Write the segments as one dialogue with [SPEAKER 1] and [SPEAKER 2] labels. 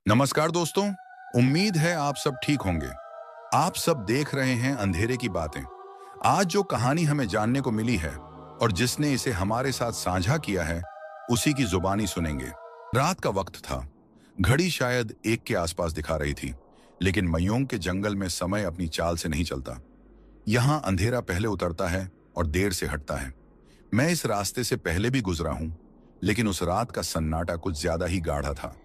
[SPEAKER 1] नमस्कार दोस्तों। उम्मीद है आप सब ठीक होंगे। आप सब देख रहे हैं अंधेरे की बातें। आज जो कहानी हमें जानने को मिली है और जिसने इसे हमारे साथ साझा किया है, उसी की जुबानी सुनेंगे। रात का वक्त था। घड़ी शायद 1 के आसपास दिखा रही थी, लेकिन मयोंग के जंगल में समय अपनी चाल से नहीं चलता। यहाँ अंधेरा पहले उतरता है और देर से हटता है। मैं इस रास्ते से पहले भी गुजरा हूं, लेकिन उस रात का सन्नाटा कुछ ज्यादा ही गाढ़ा था,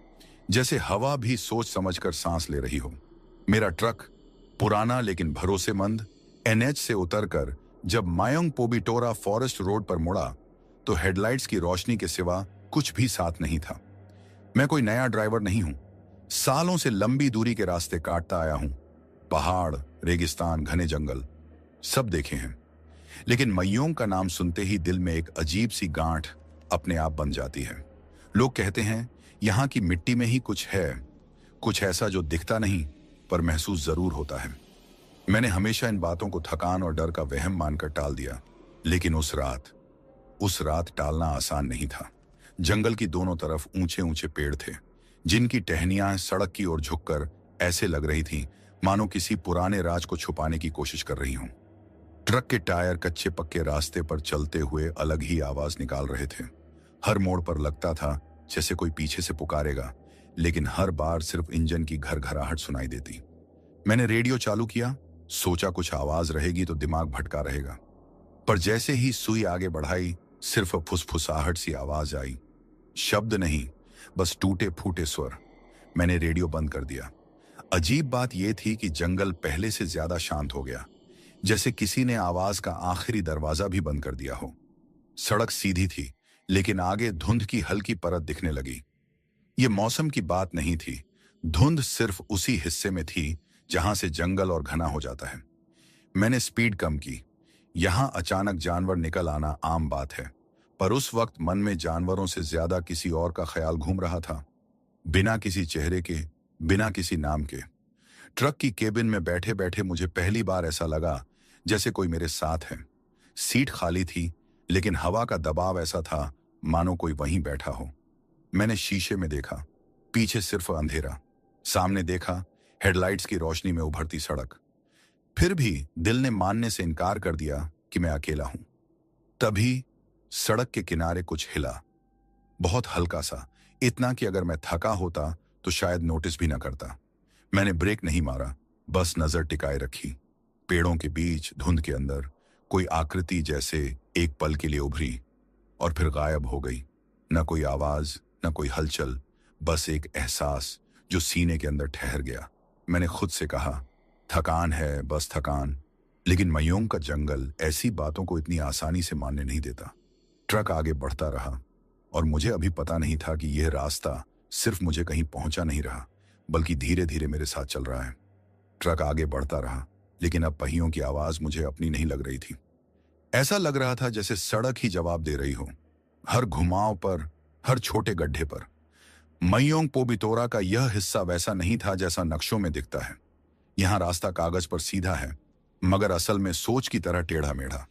[SPEAKER 1] जैसे हवा भी सोच समझकर सांस ले रही हो। मेरा ट्रक, पुराना लेकिन भरोसेमंद, एनएच से उतरकर जब मायोंग पोबिटोरा फॉरेस्ट रोड पर मुड़ा, तो हेडलाइट्स की रोशनी के सिवा कुछ भी साथ नहीं था। मैं कोई नया ड्राइवर नहीं हूं। सालों से लंबी दूरी के रास्ते काटता आया हूं। पहाड़, रेगिस्तान, घने जंगल सब देखे हैं, लेकिन मयोंग का नाम सुनते ही दिल में एक अजीब सी गांठ अपने आप बन जाती है। लोग कहते हैं यहाँ की मिट्टी में ही कुछ है, कुछ ऐसा जो दिखता नहीं पर महसूस जरूर होता है। मैंने हमेशा इन बातों को थकान और डर का वहम मानकर टाल दिया, लेकिन उस रात टालना आसान नहीं था। जंगल की दोनों तरफ ऊंचे ऊंचे पेड़ थे, जिनकी टहनियां सड़क की ओर झुककर ऐसे लग रही थीं मानो किसी पुराने राज को छुपाने की कोशिश कर रही हों। ट्रक के टायर कच्चे पक्के रास्ते पर चलते हुए अलग ही आवाज निकाल रहे थे। हर मोड़ पर लगता था जैसे कोई पीछे से पुकारेगा, लेकिन हर बार सिर्फ इंजन की घरघराहट सुनाई देती। मैंने रेडियो चालू किया, सोचा कुछ आवाज रहेगी तो दिमाग भटका रहेगा। पर जैसे ही सुई आगे बढ़ाई, सिर्फ फुसफुसाहट सी आवाज आई। शब्द नहीं, बस टूटे फूटे स्वर। मैंने रेडियो बंद कर दिया। अजीब बात यह थी कि जंगल पहले से ज्यादा शांत हो गया, जैसे किसी ने आवाज का आखिरी दरवाजा भी बंद कर दिया हो। सड़क सीधी थी, लेकिन आगे धुंध की हल्की परत दिखने लगी। ये मौसम की बात नहीं थी। धुंध सिर्फ उसी हिस्से में थी जहां से जंगल और घना हो जाता है। मैंने स्पीड कम की। यहां अचानक जानवर निकल आना आम बात है, पर उस वक्त मन में जानवरों से ज्यादा किसी और का ख्याल घूम रहा था। बिना किसी चेहरे के, बिना किसी नाम के। ट्रक की केबिन में बैठे बैठे मुझे पहली बार ऐसा लगा जैसे कोई मेरे साथ है। सीट खाली थी, लेकिन हवा का दबाव ऐसा था मानो कोई वहीं बैठा हो। मैंने शीशे में देखा, पीछे सिर्फ अंधेरा। सामने देखा, हेडलाइट्स की रोशनी में उभरती सड़क। फिर भी दिल ने मानने से इनकार कर दिया कि मैं अकेला हूं। तभी सड़क के किनारे कुछ हिला, बहुत हल्का सा, इतना कि अगर मैं थका होता तो शायद नोटिस भी ना करता। मैंने ब्रेक नहीं मारा, बस नजर टिकाए रखी। पेड़ों के बीच, धुंध के अंदर कोई आकृति जैसे एक पल के लिए उभरी और फिर गायब हो गई। न कोई आवाज, न कोई हलचल, बस एक एहसास जो सीने के अंदर ठहर गया। मैंने खुद से कहा, थकान है, बस थकान। लेकिन मयोंग का जंगल ऐसी बातों को इतनी आसानी से मानने नहीं देता। ट्रक आगे बढ़ता रहा और मुझे अभी पता नहीं था कि यह रास्ता सिर्फ मुझे कहीं पहुंचा नहीं रहा, बल्कि धीरे धीरे मेरे साथ चल रहा है। ट्रक आगे बढ़ता रहा, लेकिन अब पहियों की आवाज मुझे अपनी नहीं लग रही थी। ऐसा लग रहा था जैसे सड़क ही जवाब दे रही हो, हर घुमाव पर, हर छोटे गड्ढे पर। मयोंग पोबितोरा का यह हिस्सा वैसा नहीं था जैसा नक्शों में दिखता है। यहाँ रास्ता कागज पर सीधा है, मगर असल में सोच की तरह टेढ़ा मेढ़ा।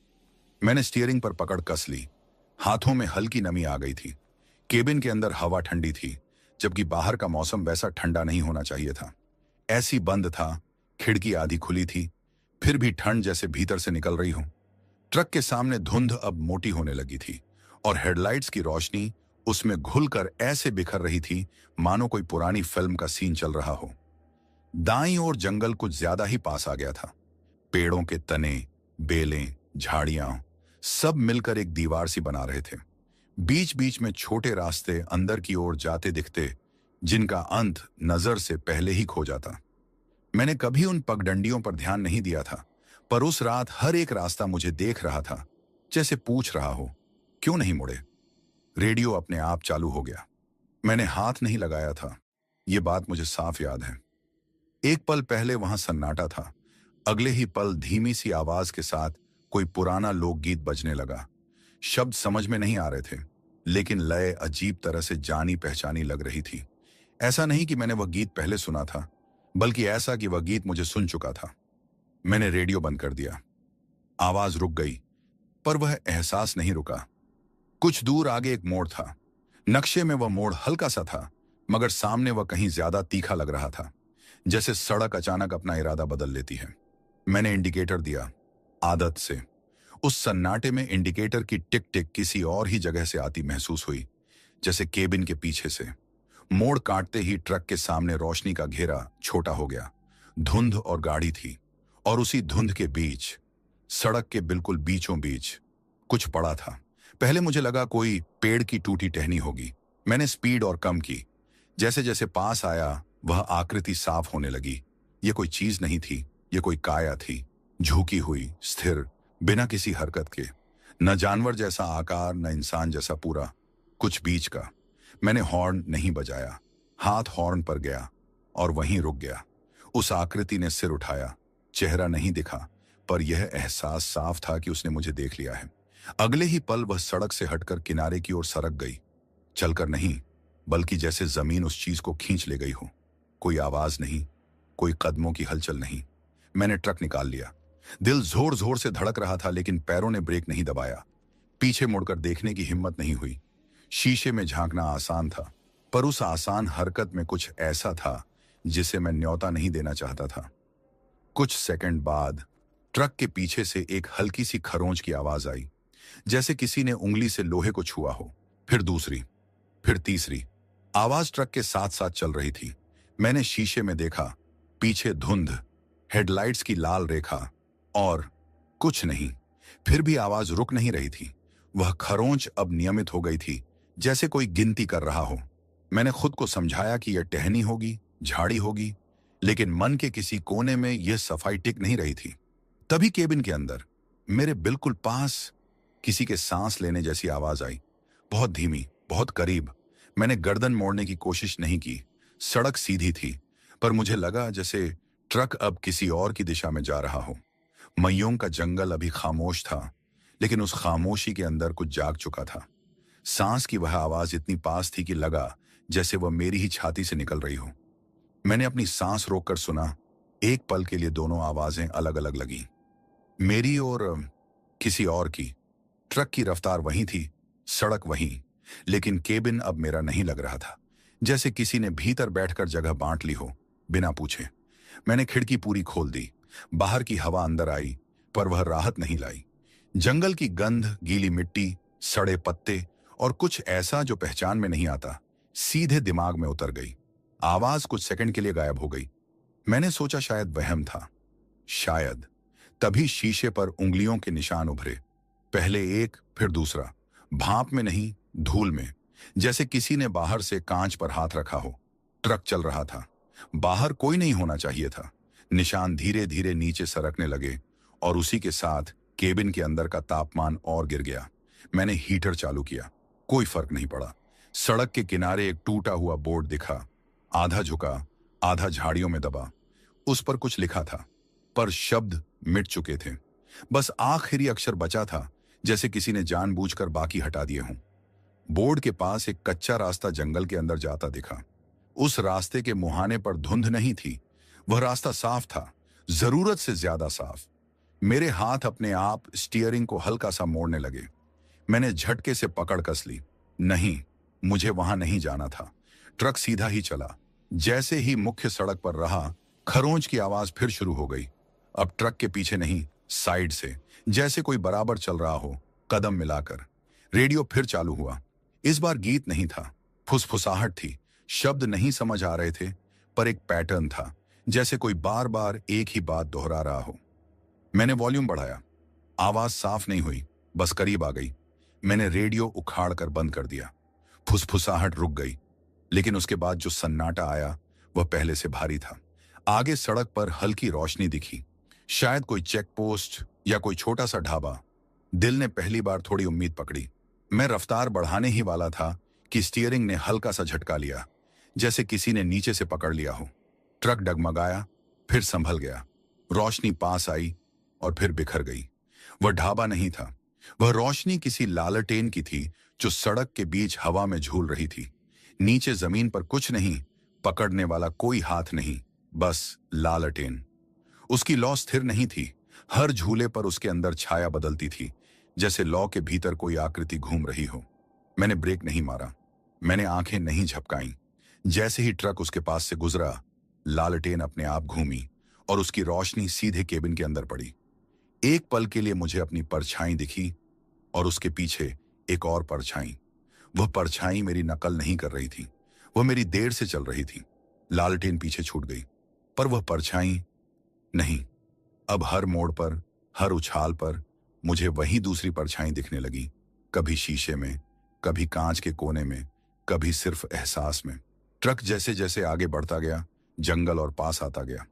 [SPEAKER 1] मैंने स्टीयरिंग पर पकड़ कस ली। हाथों में हल्की नमी आ गई थी। केबिन के अंदर हवा ठंडी थी, जबकि बाहर का मौसम वैसा ठंडा नहीं होना चाहिए था। ऐसी बंद था, खिड़की आधी खुली थी, फिर भी ठंड जैसे भीतर से निकल रही हो। ट्रक के सामने धुंध अब मोटी होने लगी थी और हेडलाइट्स की रोशनी उसमें घुलकर ऐसे बिखर रही थी मानो कोई पुरानी फिल्म का सीन चल रहा हो। दाईं ओर जंगल कुछ ज्यादा ही पास आ गया था। पेड़ों के तने, बेलें, झाड़ियां सब मिलकर एक दीवार सी बना रहे थे। बीच बीच में छोटे रास्ते अंदर की ओर जाते दिखते, जिनका अंत नजर से पहले ही खो जाता। मैंने कभी उन पगडंडियों पर ध्यान नहीं दिया था, पर उस रात हर एक रास्ता मुझे देख रहा था, जैसे पूछ रहा हो, क्यों नहीं मुड़े। रेडियो अपने आप चालू हो गया। मैंने हाथ नहीं लगाया था, ये बात मुझे साफ याद है। एक पल पहले वहां सन्नाटा था, अगले ही पल धीमी सी आवाज के साथ कोई पुराना लोकगीत बजने लगा। शब्द समझ में नहीं आ रहे थे, लेकिन लय अजीब तरह से जानी पहचानी लग रही थी। ऐसा नहीं कि मैंने वह गीत पहले सुना था, बल्कि ऐसा कि वह गीत मुझे सुन चुका था। मैंने रेडियो बंद कर दिया। आवाज रुक गई, पर वह एहसास नहीं रुका। कुछ दूर आगे एक मोड़ था। नक्शे में वह मोड़ हल्का सा था, मगर सामने वह कहीं ज्यादा तीखा लग रहा था, जैसे सड़क अचानक अपना इरादा बदल लेती है। मैंने इंडिकेटर दिया, आदत से। उस सन्नाटे में इंडिकेटर की टिक टिक किसी और ही जगह से आती महसूस हुई, जैसे केबिन के पीछे से। मोड़ काटते ही ट्रक के सामने रोशनी का घेरा छोटा हो गया। धुंध और गाड़ी थी, और उसी धुंध के बीच, सड़क के बिल्कुल बीचों बीच, कुछ पड़ा था। पहले मुझे लगा कोई पेड़ की टूटी टहनी होगी। मैंने स्पीड और कम की। जैसे जैसे पास आया, वह आकृति साफ होने लगी। ये कोई चीज नहीं थी, ये कोई काया थी, झुकी हुई, स्थिर, बिना किसी हरकत के। न जानवर जैसा आकार, न इंसान जैसा पूरा, कुछ बीच का। मैंने हॉर्न नहीं बजाया, हाथ हॉर्न पर गया और वहीं रुक गया। उस आकृति ने सिर उठाया। चेहरा नहीं दिखा, पर यह एहसास साफ था कि उसने मुझे देख लिया है। अगले ही पल वह सड़क से हटकर किनारे की ओर सरक गई। चलकर नहीं, बल्कि जैसे जमीन उस चीज को खींच ले गई हो। कोई आवाज नहीं, कोई कदमों की हलचल नहीं। मैंने ट्रक निकाल लिया। दिल जोर जोर से धड़क रहा था, लेकिन पैरों ने ब्रेक नहीं दबाया। पीछे मुड़कर देखने की हिम्मत नहीं हुई। शीशे में झांकना आसान था, पर उस आसान हरकत में कुछ ऐसा था जिसे मैं न्योता नहीं देना चाहता था। कुछ सेकंड बाद ट्रक के पीछे से एक हल्की सी खरोंच की आवाज आई, जैसे किसी ने उंगली से लोहे को छुआ हो। फिर दूसरी, फिर तीसरी। आवाज ट्रक के साथ साथ चल रही थी। मैंने शीशे में देखा, पीछे धुंध, हेडलाइट्स की लाल रेखा, और कुछ नहीं। फिर भी आवाज रुक नहीं रही थी। वह खरोंच अब नियमित हो गई थी, जैसे कोई गिनती कर रहा हो। मैंने खुद को समझाया कि यह टहनी होगी, झाड़ी होगी, लेकिन मन के किसी कोने में यह सफाई टिक नहीं रही थी। तभी केबिन के अंदर, मेरे बिल्कुल पास, किसी के सांस लेने जैसी आवाज आई। बहुत धीमी, बहुत करीब। मैंने गर्दन मोड़ने की कोशिश नहीं की। सड़क सीधी थी, पर मुझे लगा जैसे ट्रक अब किसी और की दिशा में जा रहा हो। मयूं का जंगल अभी खामोश था, लेकिन उस खामोशी के अंदर कुछ जाग चुका था। सांस की वह आवाज इतनी पास थी कि लगा जैसे वह मेरी ही छाती से निकल रही हो। मैंने अपनी सांस रोककर सुना। एक पल के लिए दोनों आवाजें अलग अलग लगीं, मेरी और किसी और की। ट्रक की रफ्तार वही थी, सड़क वही, लेकिन केबिन अब मेरा नहीं लग रहा था। जैसे किसी ने भीतर बैठकर जगह बांट ली हो, बिना पूछे। मैंने खिड़की पूरी खोल दी। बाहर की हवा अंदर आई, पर वह राहत नहीं लाई। जंगल की गंध, गीली मिट्टी, सड़े पत्ते और कुछ ऐसा जो पहचान में नहीं आता, सीधे दिमाग में उतर गई। आवाज कुछ सेकंड के लिए गायब हो गई। मैंने सोचा शायद वहम था, शायद। तभी शीशे पर उंगलियों के निशान उभरे। पहले एक, फिर दूसरा। भाप में नहीं, धूल में, जैसे किसी ने बाहर से कांच पर हाथ रखा हो। ट्रक चल रहा था, बाहर कोई नहीं होना चाहिए था। निशान धीरे धीरे नीचे सरकने लगे, और उसी के साथ केबिन के अंदर का तापमान और गिर गया। मैंने हीटर चालू किया, कोई फर्क नहीं पड़ा। सड़क के किनारे एक टूटा हुआ बोर्ड दिखा, आधा झुका, आधा झाड़ियों में दबा। उस पर कुछ लिखा था, पर शब्द मिट चुके थे। बस आखिरी अक्षर बचा था, जैसे किसी ने जानबूझकर बाकी हटा दिए हों। बोर्ड के पास एक कच्चा रास्ता जंगल के अंदर जाता दिखा। उस रास्ते के मुहाने पर धुंध नहीं थी, वह रास्ता साफ था, जरूरत से ज्यादा साफ। मेरे हाथ अपने आप स्टीयरिंग को हल्का सा मोड़ने लगे। मैंने झटके से पकड़ कस ली। नहीं, मुझे वहां नहीं जाना था। ट्रक सीधा ही चला। जैसे ही मुख्य सड़क पर रहा, खरोंच की आवाज फिर शुरू हो गई। अब ट्रक के पीछे नहीं, साइड से, जैसे कोई बराबर चल रहा हो, कदम मिलाकर। रेडियो फिर चालू हुआ। इस बार गीत नहीं था, फुसफुसाहट थी। शब्द नहीं समझ आ रहे थे, पर एक पैटर्न था, जैसे कोई बार बार एक ही बात दोहरा रहा हो। मैंने वॉल्यूम बढ़ाया। आवाज साफ नहीं हुई, बस करीब आ गई। मैंने रेडियो उखाड़ कर बंद कर दिया। फुसफुसाहट रुक गई, लेकिन उसके बाद जो सन्नाटा आया वह पहले से भारी था। आगे सड़क पर हल्की रोशनी दिखी, शायद कोई चेक पोस्ट या कोई छोटा सा ढाबा। दिल ने पहली बार थोड़ी उम्मीद पकड़ी। मैं रफ्तार बढ़ाने ही वाला था कि स्टीयरिंग ने हल्का सा झटका लिया, जैसे किसी ने नीचे से पकड़ लिया हो। ट्रक डगमगाया, फिर संभल गया। रोशनी पास आई और फिर बिखर गई। वह ढाबा नहीं था, वह रोशनी किसी लालटेन की थी जो सड़क के बीच हवा में झूल रही थी। नीचे जमीन पर कुछ नहीं, पकड़ने वाला कोई हाथ नहीं, बस लालटेन। उसकी लौ स्थिर नहीं थी, हर झूले पर उसके अंदर छाया बदलती थी, जैसे लौ के भीतर कोई आकृति घूम रही हो। मैंने ब्रेक नहीं मारा, मैंने आंखें नहीं झपकाईं, जैसे ही ट्रक उसके पास से गुजरा, लालटेन अपने आप घूमी और उसकी रोशनी सीधे केबिन के अंदर पड़ी। एक पल के लिए मुझे अपनी परछाई दिखी और उसके पीछे एक और परछाई। वह परछाई मेरी नकल नहीं कर रही थी, वह मेरी देर से चल रही थी। लालटेन पीछे छूट गई, पर वह परछाई नहीं। अब हर मोड़ पर, हर उछाल पर मुझे वही दूसरी परछाई दिखने लगी, कभी शीशे में, कभी कांच के कोने में, कभी सिर्फ एहसास में। ट्रक जैसे जैसे आगे बढ़ता गया, जंगल और पास आता गया,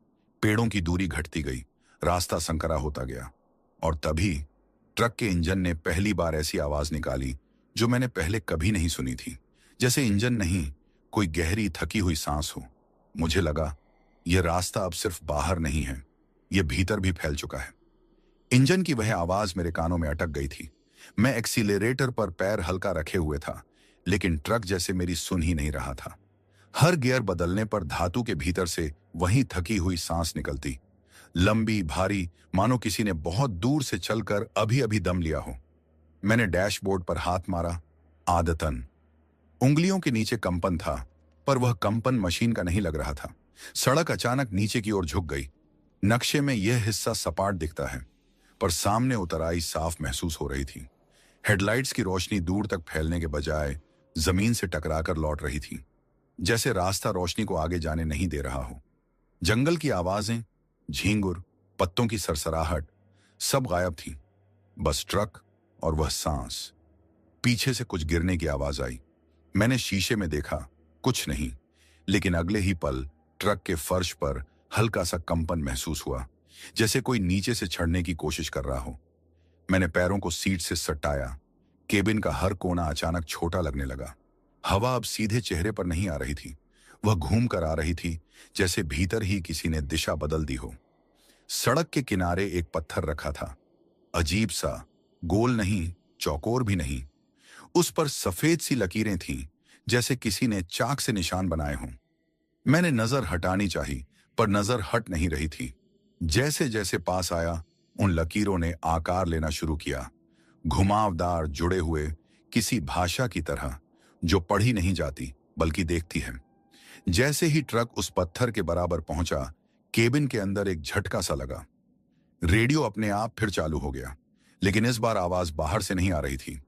[SPEAKER 1] पेड़ों की दूरी घटती गई, रास्ता संकरा होता गया। और तभी ट्रक के इंजन ने पहली बार ऐसी आवाज निकाली जो मैंने पहले कभी नहीं सुनी थी। जैसे इंजन नहीं, कोई गहरी थकी हुई सांस हो। मुझे लगा यह रास्ता अब सिर्फ बाहर नहीं है, यह भीतर भी फैल चुका है। इंजन की वह आवाज मेरे कानों में अटक गई थी। मैं एक्सीलरेटर पर पैर हल्का रखे हुए था, लेकिन ट्रक जैसे मेरी सुन ही नहीं रहा था। हर गियर बदलने पर धातु के भीतर से वही थकी हुई सांस निकलती, लंबी, भारी, मानो किसी ने बहुत दूर से चलकर अभी अभी दम लिया हो। मैंने डैशबोर्ड पर हाथ मारा। आदतन उंगलियों के नीचे कंपन था, पर वह कंपन मशीन का नहीं लग रहा था। सड़क अचानक नीचे की ओर झुक गई। नक्शे में यह हिस्सा सपाट दिखता है, पर सामने उतराई साफ महसूस हो रही थी। हेडलाइट्स की रोशनी दूर तक फैलने के बजाय जमीन से टकराकर लौट रही थी, जैसे रास्ता रोशनी को आगे जाने नहीं दे रहा हो। जंगल की आवाजें, झींगुर, पत्तों की सरसराहट, सब गायब थी। बस ट्रक और वह सांस। पीछे से कुछ गिरने की आवाज आई। मैंने शीशे में देखा, कुछ नहीं, लेकिन अगले ही पल ट्रक के फर्श पर हल्का सा कंपन महसूस हुआ, जैसे कोई नीचे से चढ़ने की कोशिश कर रहा हो। मैंने पैरों को सीट से सटाया। केबिन का हर कोना अचानक छोटा लगने लगा। हवा अब सीधे चेहरे पर नहीं आ रही थी, वह घूम कर आ रही थी, जैसे भीतर ही किसी ने दिशा बदल दी हो। सड़क के किनारे एक पत्थर रखा था, अजीब सा, गोल नहीं, चौकोर भी नहीं। उस पर सफेद सी लकीरें थीं, जैसे किसी ने चाक से निशान बनाए हों। मैंने नजर हटानी चाही, पर नजर हट नहीं रही थी। जैसे जैसे पास आया, उन लकीरों ने आकार लेना शुरू किया, घुमावदार, जुड़े हुए, किसी भाषा की तरह जो पढ़ी नहीं जाती बल्कि देखती है। जैसे ही ट्रक उस पत्थर के बराबर पहुंचा, केबिन के अंदर एक झटका सा लगा। रेडियो अपने आप फिर चालू हो गया, लेकिन इस बार आवाज बाहर से नहीं आ रही थी।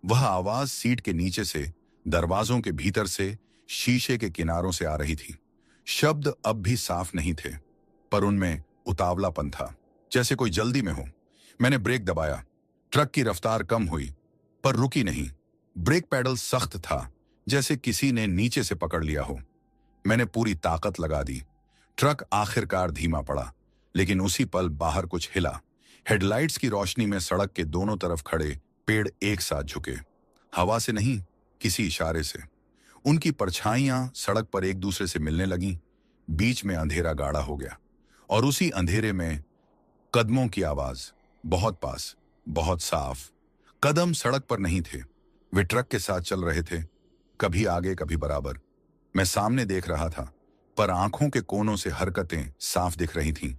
[SPEAKER 1] वह आवाज सीट के नीचे से, दरवाजों के भीतर से, शीशे के किनारों से आ रही थी। शब्द अब भी साफ नहीं थे, पर उनमें उतावलापन था, जैसे कोई जल्दी में हो। मैंने ब्रेक दबाया। ट्रक की रफ्तार कम हुई, पर रुकी नहीं। ब्रेक पैडल सख्त था, जैसे किसी ने नीचे से पकड़ लिया हो। मैंने पूरी ताकत लगा दी। ट्रक आखिरकार धीमा पड़ा, लेकिन उसी पल बाहर कुछ हिला। हेडलाइट्स की रोशनी में सड़क के दोनों तरफ खड़े पेड़ एक साथ झुके, हवा से नहीं, किसी इशारे से। उनकी परछाइयां सड़क पर एक दूसरे से मिलने लगीं। बीच में अंधेरा गाढ़ा हो गया, और उसी अंधेरे में कदमों की आवाज, बहुत पास, बहुत साफ। कदम सड़क पर नहीं थे, वे ट्रक के साथ चल रहे थे, कभी आगे कभी बराबर। मैं सामने देख रहा था, पर आंखों के कोनों से हरकतें साफ दिख रही थीं।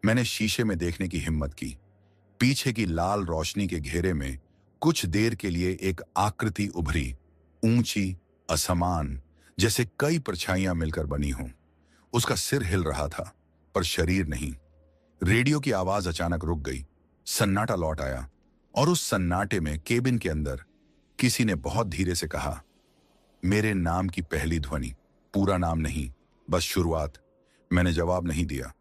[SPEAKER 1] मैंने शीशे में देखने की हिम्मत की। पीछे की लाल रोशनी के घेरे में कुछ देर के लिए एक आकृति उभरी, ऊंची, असमान, जैसे कई परछाइयां मिलकर बनी हों। उसका सिर हिल रहा था, पर शरीर नहीं। रेडियो की आवाज अचानक रुक गई। सन्नाटा लौट आया, और उस सन्नाटे में केबिन के अंदर किसी ने बहुत धीरे से कहा, मेरे नाम की पहली ध्वनि, पूरा नाम नहीं, बस शुरुआत। मैंने जवाब नहीं दिया,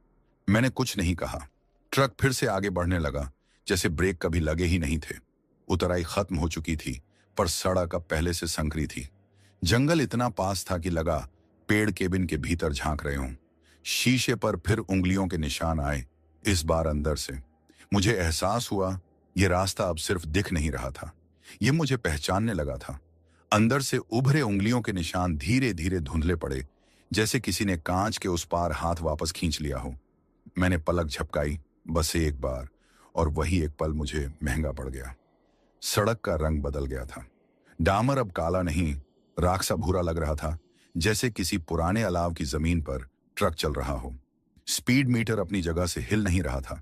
[SPEAKER 1] मैंने कुछ नहीं कहा। ट्रक फिर से आगे बढ़ने लगा, जैसे ब्रेक कभी लगे ही नहीं थे। उतराई खत्म हो चुकी थी, पर सड़क अब पहले से संकरी थी। जंगल इतना पास था कि लगा पेड़ केबिन के भीतर झांक रहे हों। शीशे पर फिर उंगलियों के निशान आए, इस बार अंदर से। मुझे एहसास हुआ यह रास्ता अब सिर्फ दिख नहीं रहा था, यह मुझे पहचानने लगा था। अंदर से उभरे उंगलियों के निशान धीरे धीरे धुंधले पड़े, जैसे किसी ने कांच के उस पार हाथ वापस खींच लिया हो। मैंने पलक झपकाई, बस एक बार, और वही एक पल मुझे महंगा पड़ गया। सड़क का रंग बदल गया था। डामर अब काला नहीं, राख सा भूरा लग रहा था, जैसे किसी पुराने अलाव की जमीन पर ट्रक चल रहा हो। स्पीड मीटर अपनी जगह से हिल नहीं रहा था,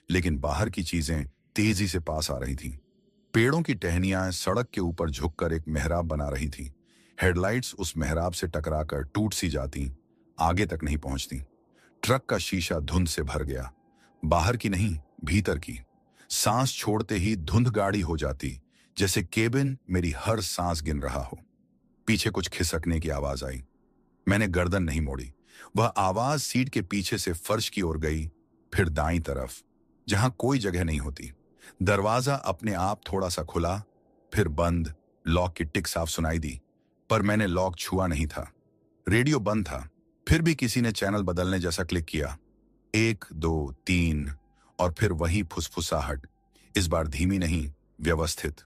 [SPEAKER 1] लेकिन बाहर की चीजें तेजी से पास आ रही थीं। पेड़ों की टहनियां सड़क के ऊपर झुककर एक मेहराब बना रही थीं। हेडलाइट्स उस मेहराब से टकराकर टूट सी जाती, आगे तक नहीं पहुंचती। ट्रक का शीशा धुंध से भर गया, बाहर की नहीं, भीतर की। सांस छोड़ते ही धुंध गाढ़ी हो जाती, जैसे केबिन मेरी हर सांस गिन रहा हो। पीछे कुछ खिसकने की आवाज आई। मैंने गर्दन नहीं मोड़ी। वह आवाज सीट के पीछे से फर्श की ओर गई, फिर दाईं तरफ, जहां कोई जगह नहीं होती। दरवाजा अपने आप थोड़ा सा खुला, फिर बंद। लॉक की टिक साफ सुनाई दी, पर मैंने लॉक छुआ नहीं था। रेडियो बंद था, फिर भी किसी ने चैनल बदलने जैसा क्लिक किया। 1 2 3 और फिर वही फुसफुसाहट, इस बार धीमी नहीं, व्यवस्थित।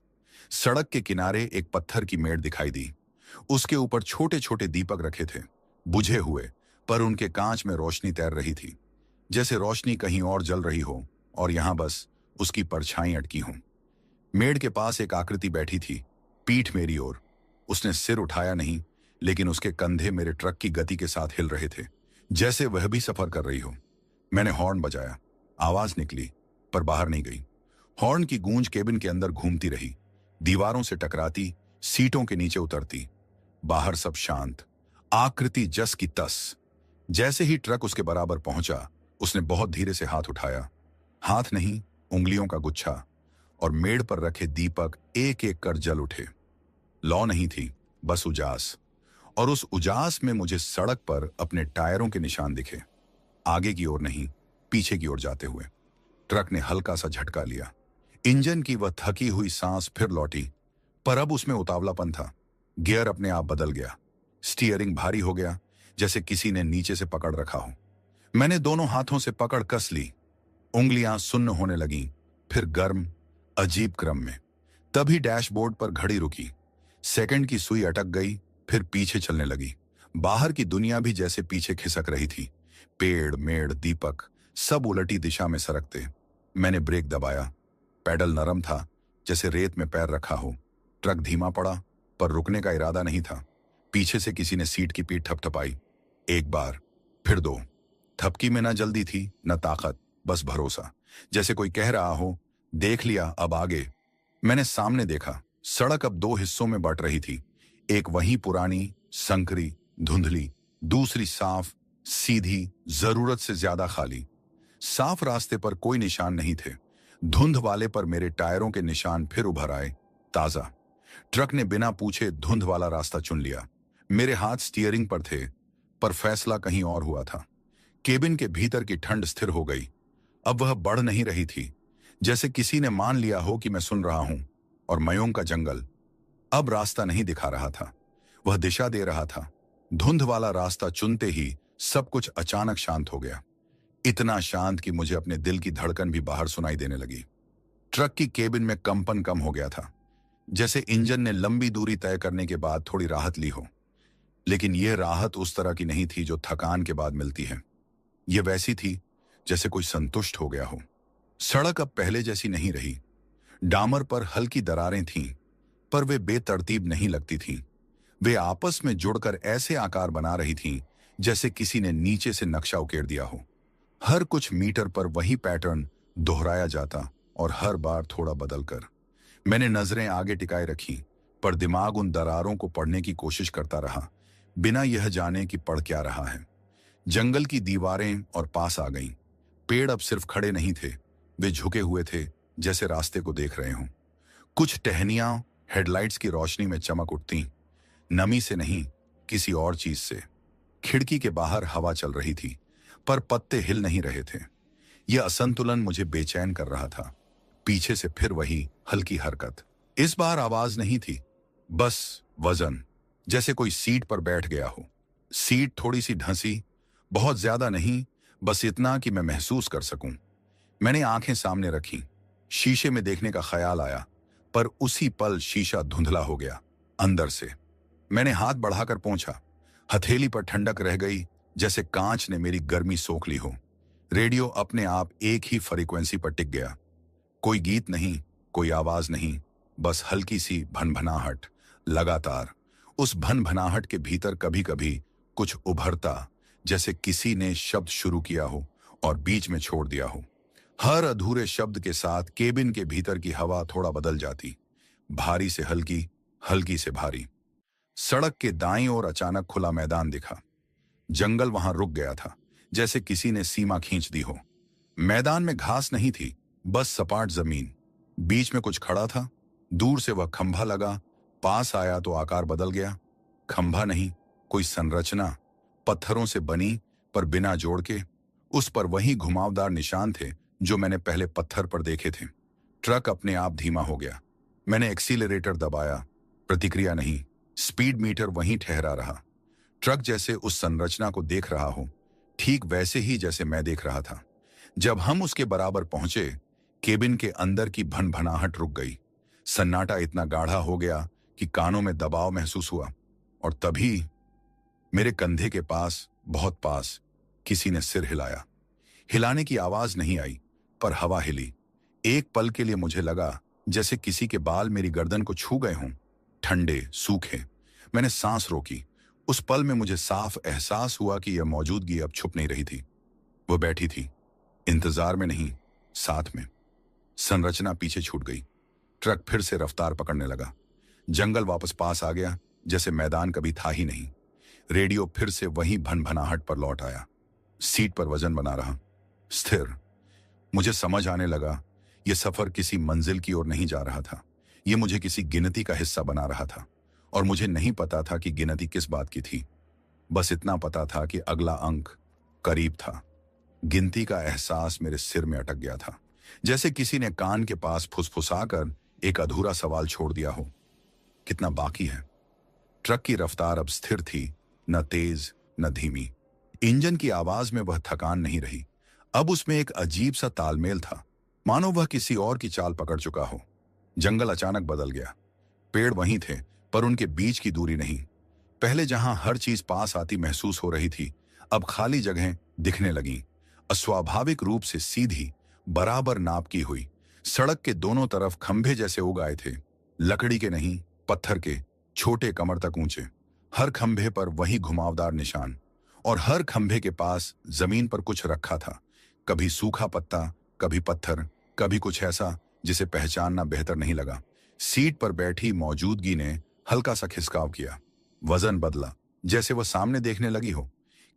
[SPEAKER 1] सड़क के किनारे एक पत्थर की मेड़ दिखाई दी। उसके ऊपर छोटे छोटे दीपक रखे थे, बुझे हुए, पर उनके कांच में रोशनी तैर रही थी, जैसे रोशनी कहीं और जल रही हो और यहां बस उसकी परछाई अटकी हो। मेड़ के पास एक आकृति बैठी थी, पीठ मेरी ओर। उसने सिर उठाया नहीं, लेकिन उसके कंधे मेरे ट्रक की गति के साथ हिल रहे थे, जैसे वह भी सफर कर रही हो। मैंने हॉर्न बजाया, आवाज निकली, पर बाहर नहीं गई। हॉर्न की गूंज केबिन के अंदर घूमती रही, दीवारों से टकराती, सीटों के नीचे उतरती। बाहर सब शांत, आकृति जस की तस। जैसे ही ट्रक उसके बराबर पहुंचा, उसने बहुत धीरे से हाथ उठाया। हाथ नहीं, उंगलियों का गुच्छा, और मेड़ पर रखे दीपक एक एक कर जल उठे। लौ नहीं थी, बस उजास। और उस उजास में मुझे सड़क पर अपने टायरों के निशान दिखे, आगे की ओर नहीं, पीछे की ओर जाते हुए। ट्रक ने हल्का सा झटका लिया। इंजन की वह थकी हुई सांस फिर लौटी, पर अब उसमें उतावलापन था। गियर अपने आप बदल गया, स्टीयरिंग भारी हो गया, जैसे किसी ने नीचे से पकड़ रखा हो। मैंने दोनों हाथों से पकड़ कस ली। उंगलियां सुन्न होने लगीं, फिर गर्म, अजीब क्रम में। तभी डैशबोर्ड पर घड़ी रुकी। सेकंड की सुई अटक गई, फिर पीछे चलने लगी। बाहर की दुनिया भी जैसे पीछे खिसक रही थी। पेड़, मेड़, दीपक, सब उलटी दिशा में सरकते। मैंने ब्रेक दबाया। पैडल नरम था, जैसे रेत में पैर रखा हो। ट्रक धीमा पड़ा, पर रुकने का इरादा नहीं था। पीछे से किसी ने सीट की पीठ थपथपाई। एक बार, फिर दो। थपकी में न जल्दी थी, न ताकत, बस भरोसा, जैसे कोई कह रहा हो, देख लिया, अब आगे। मैंने सामने देखा। सड़क अब दो हिस्सों में बट रही थी। एक वही पुरानी, संकरी, धुंधली, दूसरी साफ, सीधी, जरूरत से ज्यादा खाली। साफ रास्ते पर कोई निशान नहीं थे। धुंध वाले पर मेरे टायरों के निशान फिर उभर आए, ताजा। ट्रक ने बिना पूछे धुंध वाला रास्ता चुन लिया। मेरे हाथ स्टीयरिंग पर थे, पर फैसला कहीं और हुआ था। केबिन के भीतर की ठंड स्थिर हो गई। अब वह बढ़ नहीं रही थी, जैसे किसी ने मान लिया हो कि मैं सुन रहा हूं। और मयोंग का जंगल अब रास्ता नहीं दिखा रहा था, वह दिशा दे रहा था। धुंध वाला रास्ता चुनते ही सब कुछ अचानक शांत हो गया। इतना शांत कि मुझे अपने दिल की धड़कन भी बाहर सुनाई देने लगी। ट्रक की केबिन में कंपन कम हो गया था, जैसे इंजन ने लंबी दूरी तय करने के बाद थोड़ी राहत ली हो। लेकिन यह राहत उस तरह की नहीं थी जो थकान के बाद मिलती है। यह वैसी थी जैसे कोई संतुष्ट हो गया हो। सड़क अब पहले जैसी नहीं रही। डामर पर हल्की दरारें थीं, पर वे बेतरतीब नहीं लगती थीं। वे आपस में जुड़कर ऐसे आकार बना रही थीं जैसे किसी ने नीचे से नक्शा उकेर दिया हो। हर कुछ मीटर पर वही पैटर्न दोहराया जाता, और हर बार थोड़ा बदलकर। मैंने नजरें आगे टिकाए रखी, पर दिमाग उन दरारों को पढ़ने की कोशिश करता रहा, बिना यह जाने कि पढ़ क्या रहा है। जंगल की दीवारें और पास आ गईं। पेड़ अब सिर्फ खड़े नहीं थे, वे झुके हुए थे, जैसे रास्ते को देख रहे हों। कुछ टहनियां हेडलाइट्स की रोशनी में चमक उठती, नमी से नहीं, किसी और चीज से। खिड़की के बाहर हवा चल रही थी, पर पत्ते हिल नहीं रहे थे। यह असंतुलन मुझे बेचैन कर रहा था। पीछे से फिर वही हल्की हरकत। इस बार आवाज नहीं थी, बस वजन, जैसे कोई सीट पर बैठ गया हो। सीट थोड़ी सी ढंसी, बहुत ज्यादा नहीं, बस इतना कि मैं महसूस कर सकूं। मैंने आंखें सामने रखी। शीशे में देखने का ख्याल आया, पर उसी पल शीशा धुंधला हो गया अंदर से। मैंने हाथ बढ़ाकर पोंछा। हथेली पर ठंडक रह गई, जैसे कांच ने मेरी गर्मी सोख ली हो। रेडियो अपने आप एक ही फ्रीक्वेंसी पर टिक गया। कोई गीत नहीं, कोई आवाज नहीं, बस हल्की सी भनभनाहट, लगातार। उस भनभनाहट के भीतर कभी कभी कुछ उभरता, जैसे किसी ने शब्द शुरू किया हो और बीच में छोड़ दिया हो। हर अधूरे शब्द के साथ केबिन के भीतर की हवा थोड़ा बदल जाती, भारी से हल्की, हल्की से भारी। सड़क के दाईं ओर अचानक खुला मैदान दिखा। जंगल वहां रुक गया था, जैसे किसी ने सीमा खींच दी हो। मैदान में घास नहीं थी, बस सपाट जमीन। बीच में कुछ खड़ा था। दूर से वह खंभा लगा, पास आया तो आकार बदल गया। खंभा नहीं, कोई संरचना, पत्थरों से बनी पर बिना जोड़ के। उस पर वही घुमावदार निशान थे जो मैंने पहले पत्थर पर देखे थे। ट्रक अपने आप धीमा हो गया। मैंने एक्सीलरेटर दबाया, प्रतिक्रिया नहीं। स्पीड मीटर वहीं ठहरा रहा। ट्रक जैसे उस संरचना को देख रहा हो, ठीक वैसे ही जैसे मैं देख रहा था। जब हम उसके बराबर पहुंचे, केबिन के अंदर की भनभनाहट रुक गई। सन्नाटा इतना गाढ़ा हो गया कि कानों में दबाव महसूस हुआ। और तभी मेरे कंधे के पास, बहुत पास, किसी ने सिर हिलाया। हिलाने की आवाज नहीं आई, पर हवा हिली। एक पल के लिए मुझे लगा जैसे किसी के बाल मेरी गर्दन को छू गए हों, ठंडे, सूखे। मैंने सांस रोकी। उस पल में मुझे साफ एहसास हुआ कि यह मौजूदगी अब छुप नहीं रही थी। वो बैठी थी, इंतजार में नहीं, साथ में। संरचना पीछे छूट गई। ट्रक फिर से रफ्तार पकड़ने लगा। जंगल वापस पास आ गया, जैसे मैदान कभी था ही नहीं। रेडियो फिर से वही भनभनाहट पर लौट आया। सीट पर वजन बना रहा, स्थिर। मुझे समझ आने लगा, यह सफर किसी मंजिल की ओर नहीं जा रहा था। यह मुझे किसी गिनती का हिस्सा बना रहा था। और मुझे नहीं पता था कि गिनती किस बात की थी। बस इतना पता था कि अगला अंक करीब था। गिनती का एहसास मेरे सिर में अटक गया था, जैसे किसी ने कान के पास फुसफुसाकर एक अधूरा सवाल छोड़ दिया हो। कितना बाकी है? ट्रक की रफ्तार अब स्थिर थी, न तेज न धीमी। इंजन की आवाज में वह थकान नहीं रही। अब उसमें एक अजीब सा तालमेल था, मानो वह किसी और की चाल पकड़ चुका हो। जंगल अचानक बदल गया। पेड़ वहीं थे, पर उनके बीच की दूरी नहीं। पहले जहां हर चीज पास आती महसूस हो रही थी, अब खाली जगहें दिखने लगीं, अस्वाभाविक रूप से सीधी, बराबर नाप की हुई। सड़क के दोनों तरफ खंभे जैसे उग आए थे, लकड़ी के नहीं, पत्थर के, छोटे कमर तक ऊंचे। हर खंभे पर वही घुमावदार निशान, और हर खंभे के पास जमीन पर कुछ रखा था। कभी सूखा पत्ता, कभी पत्थर, कभी कुछ ऐसा जिसे पहचानना बेहतर नहीं लगा। सीट पर बैठी मौजूदगी ने हल्का सा खिसकाव किया। वजन बदला, जैसे वह सामने देखने लगी हो।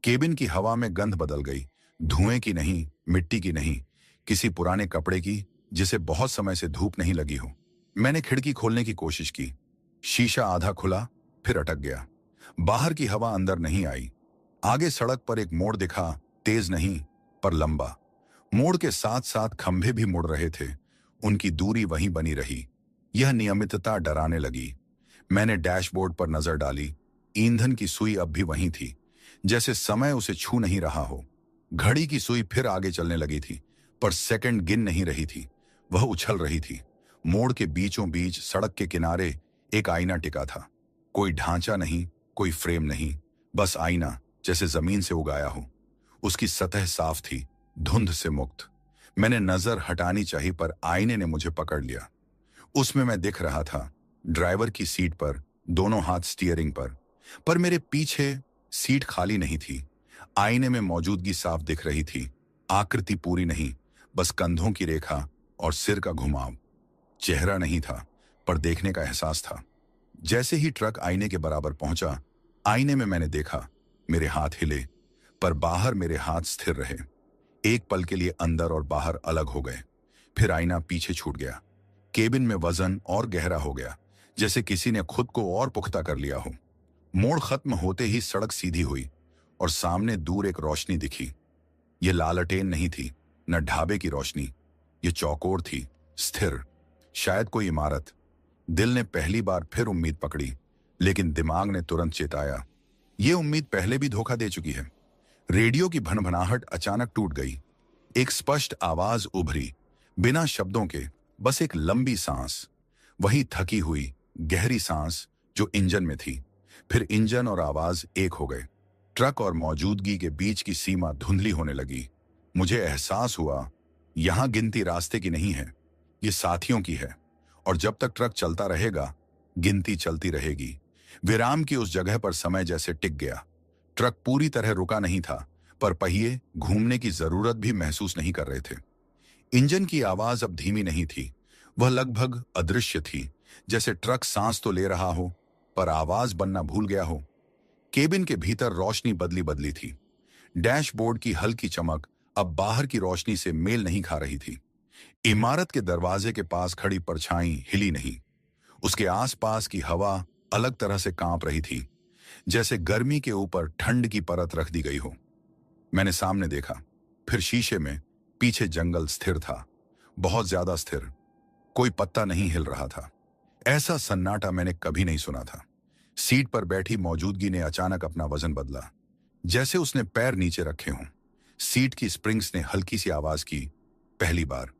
[SPEAKER 1] केबिन की हवा में गंध बदल गई, धुएं की नहीं, मिट्टी की नहीं, किसी पुराने कपड़े की जिसे बहुत समय से धूप नहीं लगी हो। मैंने खिड़की खोलने की कोशिश की। शीशा आधा खुला, फिर अटक गया। बाहर की हवा अंदर नहीं आई। आगे सड़क पर एक मोड़ दिखा, तेज नहीं पर लंबा। मोड़ के साथ साथ खंभे भी मुड़ रहे थे। उनकी दूरी वहीं बनी रही। यह नियमितता डराने लगी। मैंने डैशबोर्ड पर नजर डाली। ईंधन की सुई अब भी वहीं थी, जैसे समय उसे छू नहीं रहा हो। घड़ी की सुई फिर आगे चलने लगी थी, पर सेकंड गिन नहीं रही थी, वह उछल रही थी। मोड़ के बीचों बीच सड़क के किनारे एक आईना टिका था। कोई ढांचा नहीं, कोई फ्रेम नहीं, बस आईना, जैसे जमीन से उगाया हो। उसकी सतह साफ थी, धुंध से मुक्त। मैंने नजर हटानी चाहिए, पर आईने ने मुझे पकड़ लिया। उसमें मैं दिख रहा था, ड्राइवर की सीट पर, दोनों हाथ स्टीयरिंग पर मेरे पीछे सीट खाली नहीं थी। आईने में मौजूदगी साफ दिख रही थी। आकृति पूरी नहीं, बस कंधों की रेखा और सिर का घुमाव। चेहरा नहीं था, पर देखने का एहसास था। जैसे ही ट्रक आईने के बराबर पहुंचा, आईने में मैंने देखा, मेरे हाथ हिले, पर बाहर मेरे हाथ स्थिर रहे। एक पल के लिए अंदर और बाहर अलग हो गए, फिर आईना पीछे छूट गया। केबिन में वजन और गहरा हो गया, जैसे किसी ने खुद को और पुख्ता कर लिया हो। मोड़ खत्म होते ही सड़क सीधी हुई और सामने दूर एक रोशनी दिखी। ये लालटेन नहीं थी, न ढाबे की रोशनी। ये चौकोर थी, स्थिर, शायद कोई इमारत। दिल ने पहली बार फिर उम्मीद पकड़ी, लेकिन दिमाग ने तुरंत चेताया, ये उम्मीद पहले भी धोखा दे चुकी है। रेडियो की भनभनाहट अचानक टूट गई। एक स्पष्ट आवाज उभरी, बिना शब्दों के, बस एक लंबी सांस। वही थकी हुई, गहरी सांस जो इंजन में थी। फिर इंजन और आवाज एक हो गए। ट्रक और मौजूदगी के बीच की सीमा धुंधली होने लगी। मुझे एहसास हुआ, यहां गिनती रास्ते की नहीं है, ये साथियों की है। और जब तक ट्रक चलता रहेगा, गिनती चलती रहेगी। विराम की उस जगह पर समय जैसे टिक गया। ट्रक पूरी तरह रुका नहीं था, पर पहिए घूमने की जरूरत भी महसूस नहीं कर रहे थे। इंजन की आवाज अब धीमी नहीं थी, वह लगभग अदृश्य थी, जैसे ट्रक सांस तो ले रहा हो, पर आवाज बनना भूल गया हो। केबिन के भीतर रोशनी बदली बदली थी। डैशबोर्ड की हल्की चमक अब बाहर की रोशनी से मेल नहीं खा रही थी। इमारत के दरवाजे के पास खड़ी परछाई हिली नहीं। उसके आसपास की हवा अलग तरह से कांप रही थी, जैसे गर्मी के ऊपर ठंड की परत रख दी गई हो। मैंने सामने देखा, फिर शीशे में। पीछे जंगल स्थिर था, बहुत ज्यादा स्थिर। कोई पत्ता नहीं हिल रहा था। ऐसा सन्नाटा मैंने कभी नहीं सुना था। सीट पर बैठी मौजूदगी ने अचानक अपना वजन बदला, जैसे उसने पैर नीचे रखे हों। सीट की स्प्रिंग्स ने हल्की सी आवाज की। पहली बार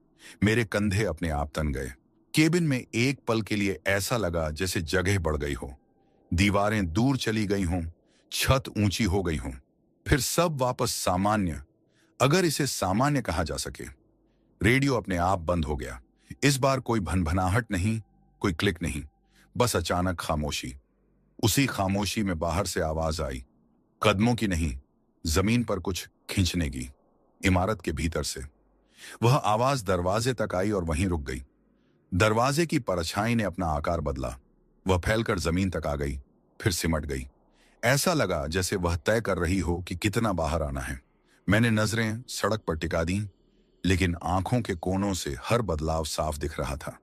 [SPEAKER 1] मेरे कंधे अपने आप तन गए। केबिन में एक पल के लिए ऐसा लगा जैसे जगह बढ़ गई हो। दीवारें दूर चली गई हों, छत ऊंची हो गई हों, फिर सब वापस सामान्य, अगर इसे सामान्य कहा जा सके। रेडियो अपने आप बंद हो गया। इस बार कोई भनभनाहट नहीं, कोई क्लिक नहीं, बस अचानक खामोशी। उसी खामोशी में बाहर से आवाज आई, कदमों की नहीं, जमीन पर कुछ खींचने की। इमारत के भीतर से वह आवाज दरवाजे तक आई और वहीं रुक गई। दरवाजे की परछाई ने अपना आकार बदला। वह फैलकर जमीन तक आ गई, फिर सिमट गई। ऐसा लगा जैसे वह तय कर रही हो कि कितना बाहर आना है। मैंने नजरें सड़क पर टिका दी, लेकिन आंखों के कोनों से हर बदलाव साफ दिख रहा था।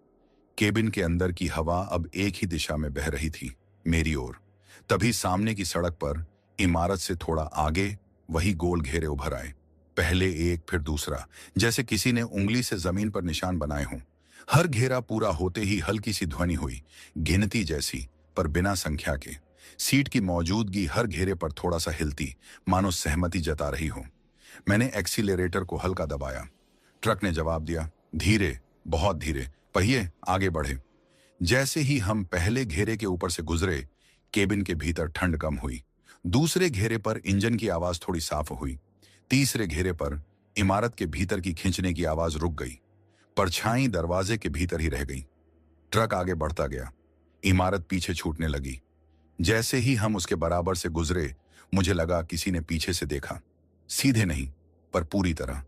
[SPEAKER 1] केबिन के अंदर की हवा अब एक ही दिशा में बह रही थी, मेरी ओर। तभी सामने की सड़क पर, इमारत से थोड़ा आगे, वही गोल घेरे उभर आए। पहले एक, फिर दूसरा, जैसे किसी ने उंगली से जमीन पर निशान बनाए हों। हर घेरा पूरा होते ही हल्की सी ध्वनि हुई, गिनती जैसी, पर बिना संख्या के। सीट की मौजूदगी हर घेरे पर थोड़ा सा हिलती, मानो सहमति जता रही हो। मैंने एक्सीलरेटर को हल्का दबाया। ट्रक ने जवाब दिया, धीरे, बहुत धीरे। पहिए आगे बढ़े। जैसे ही हम पहले घेरे के ऊपर से गुजरे, केबिन के भीतर ठंड कम हुई। दूसरे घेरे पर इंजन की आवाज थोड़ी साफ हुई। तीसरे घेरे पर इमारत के भीतर की खींचने की आवाज रुक गई। परछाई दरवाजे के भीतर ही रह गई। ट्रक आगे बढ़ता गया। इमारत पीछे छूटने लगी। जैसे ही हम उसके बराबर से गुजरे, मुझे लगा किसी ने पीछे से देखा। सीधे नहीं, पर पूरी तरह।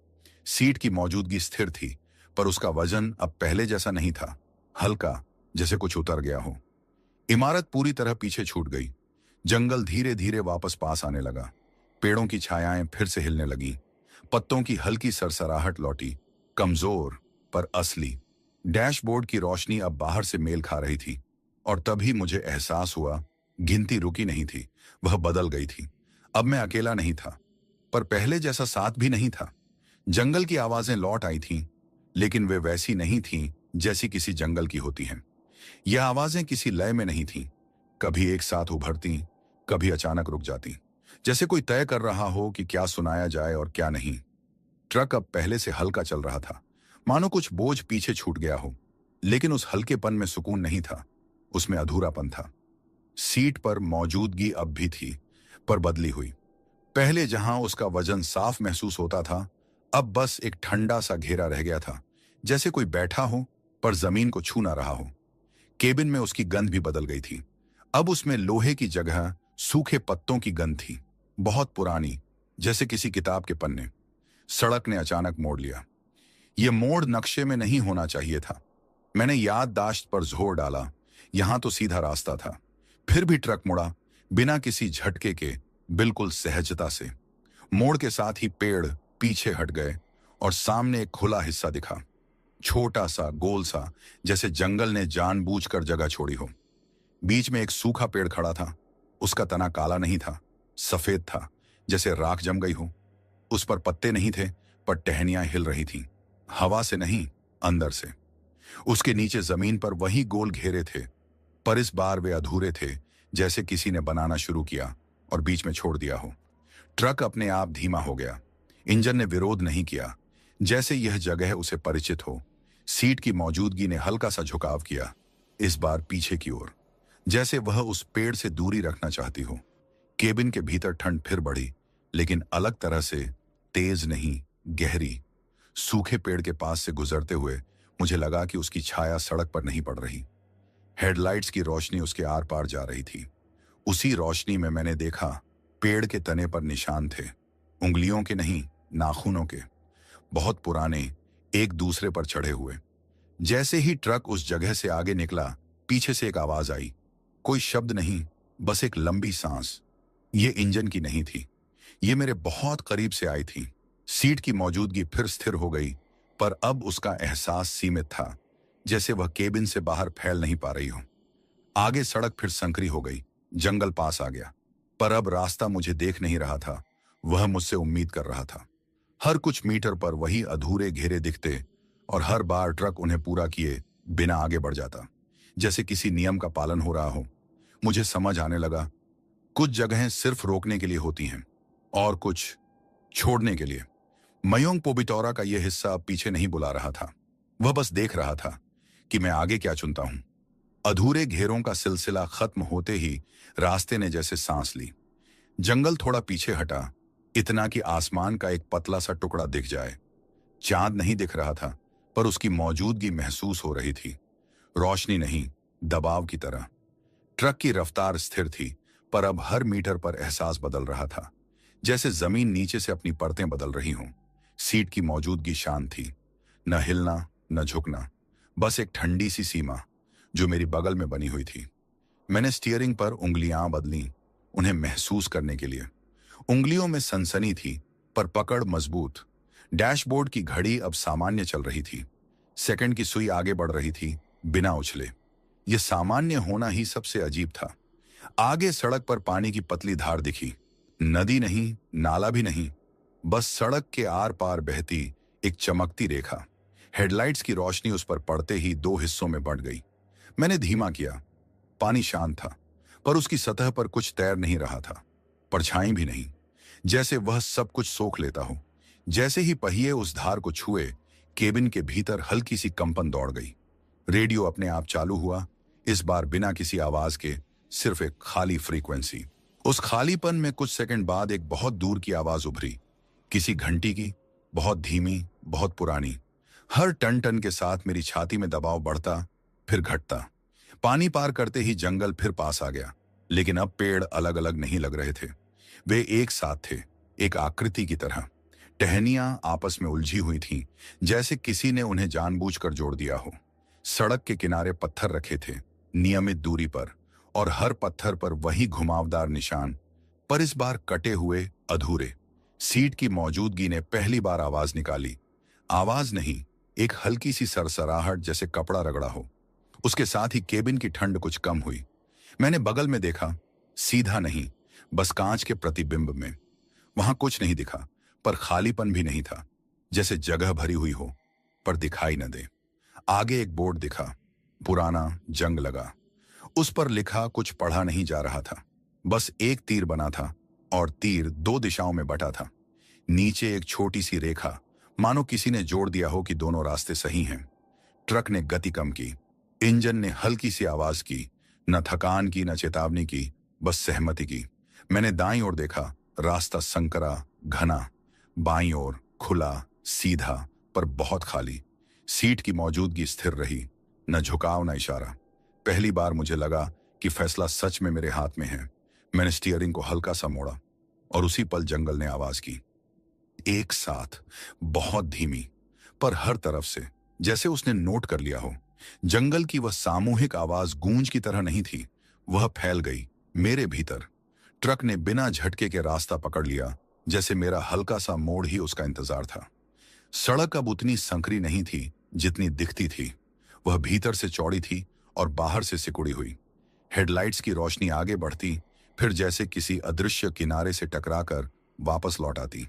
[SPEAKER 1] सीट की मौजूदगी स्थिर थी, पर उसका वजन अब पहले जैसा नहीं था। हल्का, जैसे कुछ उतर गया हो। इमारत पूरी तरह पीछे छूट गई। जंगल धीरे धीरे वापस पास आने लगा। पेड़ों की छायाएं फिर से हिलने लगी। पत्तों की हल्की सरसराहट लौटी, कमजोर पर असली। डैशबोर्ड की रोशनी अब बाहर से मेल खा रही थी, और तभी मुझे एहसास हुआ, गिनती रुकी नहीं थी, वह बदल गई थी। अब मैं अकेला नहीं था, पर पहले जैसा साथ भी नहीं था। जंगल की आवाजें लौट आई थीं, लेकिन वे वैसी नहीं थीं जैसी किसी जंगल की होती हैं। यह आवाजें किसी लय में नहीं थीं, कभी एक साथ उभरती, कभी अचानक रुक जाती, जैसे कोई तय कर रहा हो कि क्या सुनाया जाए और क्या नहीं। ट्रक अब पहले से हल्का चल रहा था, मानो कुछ बोझ पीछे छूट गया हो, लेकिन उस हल्केपन में सुकून नहीं था, उसमें अधूरापन था। सीट पर मौजूदगी अब भी थी, पर बदली हुई। पहले जहां उसका वजन साफ महसूस होता था, अब बस एक ठंडा सा घेरा रह गया था, जैसे कोई बैठा हो पर जमीन को छू ना रहा हो। केबिन में उसकी गंध भी बदल गई थी। अब उसमें लोहे की जगह सूखे पत्तों की गंध थी, बहुत पुरानी, जैसे किसी किताब के पन्ने। सड़क ने अचानक मोड़ लिया। यह मोड़ नक्शे में नहीं होना चाहिए था। मैंने याददाश्त पर जोर डाला, यहां तो सीधा रास्ता था। फिर भी ट्रक मुड़ा, बिना किसी झटके के, बिल्कुल सहजता से। मोड़ के साथ ही पेड़ पीछे हट गए और सामने एक खुला हिस्सा दिखा, छोटा सा, गोल सा, जैसे जंगल ने जानबूझकर जगह छोड़ी हो। बीच में एक सूखा पेड़ खड़ा था। उसका तना काला नहीं था, सफेद था, जैसे राख जम गई हो। उस पर पत्ते नहीं थे, पर टहनियां हिल रही थीं, हवा से नहीं, अंदर से। उसके नीचे जमीन पर वही गोल घेरे थे, पर इस बार वे अधूरे थे, जैसे किसी ने बनाना शुरू किया और बीच में छोड़ दिया हो। ट्रक अपने आप धीमा हो गया। इंजन ने विरोध नहीं किया, जैसे यह जगह उसे परिचित हो। सीट की मौजूदगी ने हल्का सा झुकाव किया, इस बार पीछे की ओर, जैसे वह उस पेड़ से दूरी रखना चाहती हो। केबिन के भीतर ठंड फिर बढ़ी, लेकिन अलग तरह से, तेज नहीं, गहरी। सूखे पेड़ के पास से गुजरते हुए मुझे लगा कि उसकी छाया सड़क पर नहीं पड़ रही। हेडलाइट्स की रोशनी उसके आर पार जा रही थी। उसी रोशनी में मैंने देखा, पेड़ के तने पर निशान थे, उंगलियों के नहीं, नाखूनों के, बहुत पुराने, एक दूसरे पर चढ़े हुए। जैसे ही ट्रक उस जगह से आगे निकला, पीछे से एक आवाज आई, कोई शब्द नहीं, बस एक लंबी सांस। ये इंजन की नहीं थी, ये मेरे बहुत करीब से आई थी। सीट की मौजूदगी फिर स्थिर हो गई, पर अब उसका एहसास सीमित था, जैसे वह केबिन से बाहर फैल नहीं पा रही हो। आगे सड़क फिर संकरी हो गई, जंगल पास आ गया, पर अब रास्ता मुझे देख नहीं रहा था, वह मुझसे उम्मीद कर रहा था। हर कुछ मीटर पर वही अधूरे घेरे दिखते और हर बार ट्रक उन्हें पूरा किए बिना आगे बढ़ जाता, जैसे किसी नियम का पालन हो रहा हो। मुझे समझ आने लगा, कुछ जगहें सिर्फ रोकने के लिए होती हैं और कुछ छोड़ने के लिए। मयोंग पोबितौरा का यह हिस्सा अब पीछे नहीं बुला रहा था, वह बस देख रहा था कि मैं आगे क्या चुनता हूं। अधूरे घेरों का सिलसिला खत्म होते ही रास्ते ने जैसे सांस ली। जंगल थोड़ा पीछे हटा, इतना कि आसमान का एक पतला सा टुकड़ा दिख जाए। चांद नहीं दिख रहा था, पर उसकी मौजूदगी महसूस हो रही थी। रोशनी नहीं, दबाव की तरह। ट्रक की रफ्तार स्थिर थी, पर अब हर मीटर पर एहसास बदल रहा था, जैसे जमीन नीचे से अपनी परतें बदल रही हों। सीट की मौजूदगी शांत थी, न हिलना न झुकना, बस एक ठंडी सी सीमा जो मेरी बगल में बनी हुई थी। मैंने स्टीयरिंग पर उंगलियां बदली, उन्हें महसूस करने के लिए। उंगलियों में सनसनी थी, पर पकड़ मजबूत। डैशबोर्ड की घड़ी अब सामान्य चल रही थी, सेकंड की सुई आगे बढ़ रही थी बिना उछले। यह सामान्य होना ही सबसे अजीब था। आगे सड़क पर पानी की पतली धार दिखी, नदी नहीं, नाला भी नहीं, बस सड़क के आर पार बहती एक चमकती रेखा। हेडलाइट्स की रोशनी उस पर पड़ते ही दो हिस्सों में बंट गई। मैंने धीमा किया। पानी शांत था, पर उसकी सतह पर कुछ तैर नहीं रहा था, परछाई भी नहीं, जैसे वह सब कुछ सोख लेता हो। जैसे ही पहिए उस धार को छुए, केबिन के भीतर हल्की सी कंपन दौड़ गई। रेडियो अपने आप चालू हुआ, इस बार बिना किसी आवाज के, सिर्फ एक खाली फ्रीक्वेंसी। उस खालीपन में कुछ सेकंड बाद एक बहुत दूर की आवाज उभरी, किसी घंटी की, बहुत धीमी, बहुत पुरानी। हर टन टन के साथ मेरी छाती में दबाव बढ़ता, फिर घटता। पानी पार करते ही जंगल फिर पास आ गया, लेकिन अब पेड़ अलग अलग नहीं लग रहे थे, वे एक साथ थे, एक आकृति की तरह। टहनियां आपस में उलझी हुई थीं, जैसे किसी ने उन्हें जानबूझकर जोड़ दिया हो। सड़क के किनारे पत्थर रखे थे, नियमित दूरी पर, और हर पत्थर पर वही घुमावदार निशान, पर इस बार कटे हुए, अधूरे। सीट की मौजूदगी ने पहली बार आवाज निकाली। आवाज नहीं, एक हल्की सी सरसराहट, जैसे कपड़ा रगड़ा हो। उसके साथ ही केबिन की ठंड कुछ कम हुई। मैंने बगल में देखा, सीधा नहीं, बस कांच के प्रतिबिंब में। वहां कुछ नहीं दिखा, पर खालीपन भी नहीं था, जैसे जगह भरी हुई हो पर दिखाई न दे। आगे एक बोर्ड दिखा, पुराना, जंग लगा। उस पर लिखा कुछ पढ़ा नहीं जा रहा था, बस एक तीर बना था, और तीर दो दिशाओं में बटा था। नीचे एक छोटी सी रेखा, मानो किसी ने जोड़ दिया हो कि दोनों रास्ते सही हैं। ट्रक ने गति कम की, इंजन ने हल्की सी आवाज की, न थकान की न चेतावनी की, बस सहमति की। मैंने दाईं ओर देखा, रास्ता संकरा, घना। बाईं ओर खुला, सीधा, पर बहुत खाली। सीट की मौजूदगी स्थिर रही, न झुकाव न इशारा। पहली बार मुझे लगा कि फैसला सच में मेरे हाथ में है। मैंने स्टीयरिंग को हल्का सा मोड़ा, और उसी पल जंगल ने आवाज की, एक साथ, बहुत धीमी, पर हर तरफ से, जैसे उसने नोट कर लिया हो। जंगल की वह सामूहिक आवाज गूंज की तरह नहीं थी, वह फैल गई मेरे भीतर। ट्रक ने बिना झटके के रास्ता पकड़ लिया, जैसे मेरा हल्का सा मोड़ ही उसका इंतजार था। सड़क अब उतनी संकरी नहीं थी जितनी दिखती थी, वह भीतर से चौड़ी थी और बाहर से सिकुड़ी हुई। हेडलाइट्स की रोशनी आगे बढ़ती, फिर जैसे किसी अदृश्य किनारे से टकराकर वापस लौट आती।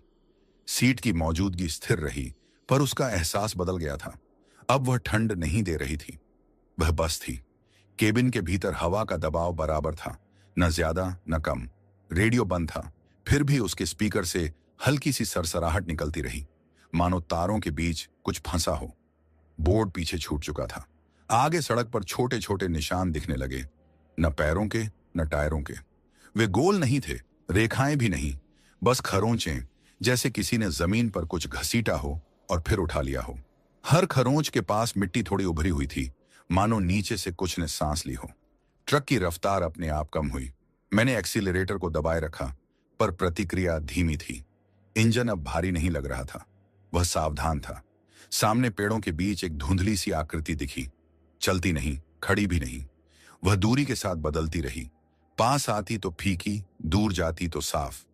[SPEAKER 1] सीट की मौजूदगी स्थिर रही, पर उसका एहसास बदल गया था। अब वह ठंड नहीं दे रही थी, वह बस थी। केबिन के भीतर हवा का दबाव बराबर था, न ज्यादा न कम। रेडियो बंद था, फिर भी उसके स्पीकर से हल्की सी सरसराहट निकलती रही, मानो तारों के बीच कुछ फंसा हो। बोर्ड पीछे छूट चुका था। आगे सड़क पर छोटे छोटे निशान दिखने लगे, न पैरों के न टायरों के। वे गोल नहीं थे, रेखाएं भी नहीं, बस खरोंचें, जैसे किसी ने जमीन पर कुछ घसीटा हो और फिर उठा लिया हो। हर खरोंच के पास मिट्टी थोड़ी उभरी हुई थी, मानो नीचे से कुछ ने सांस ली हो। ट्रक की रफ्तार अपने आप कम हुई। मैंने एक्सीलरेटर को दबाए रखा, पर प्रतिक्रिया धीमी थी। इंजन अब भारी नहीं लग रहा था, वह सावधान था। सामने पेड़ों के बीच एक धुंधली सी आकृति दिखी, चलती नहीं, खड़ी भी नहीं। वह दूरी के साथ बदलती रही, पास आती तो फीकी, दूर जाती तो साफ।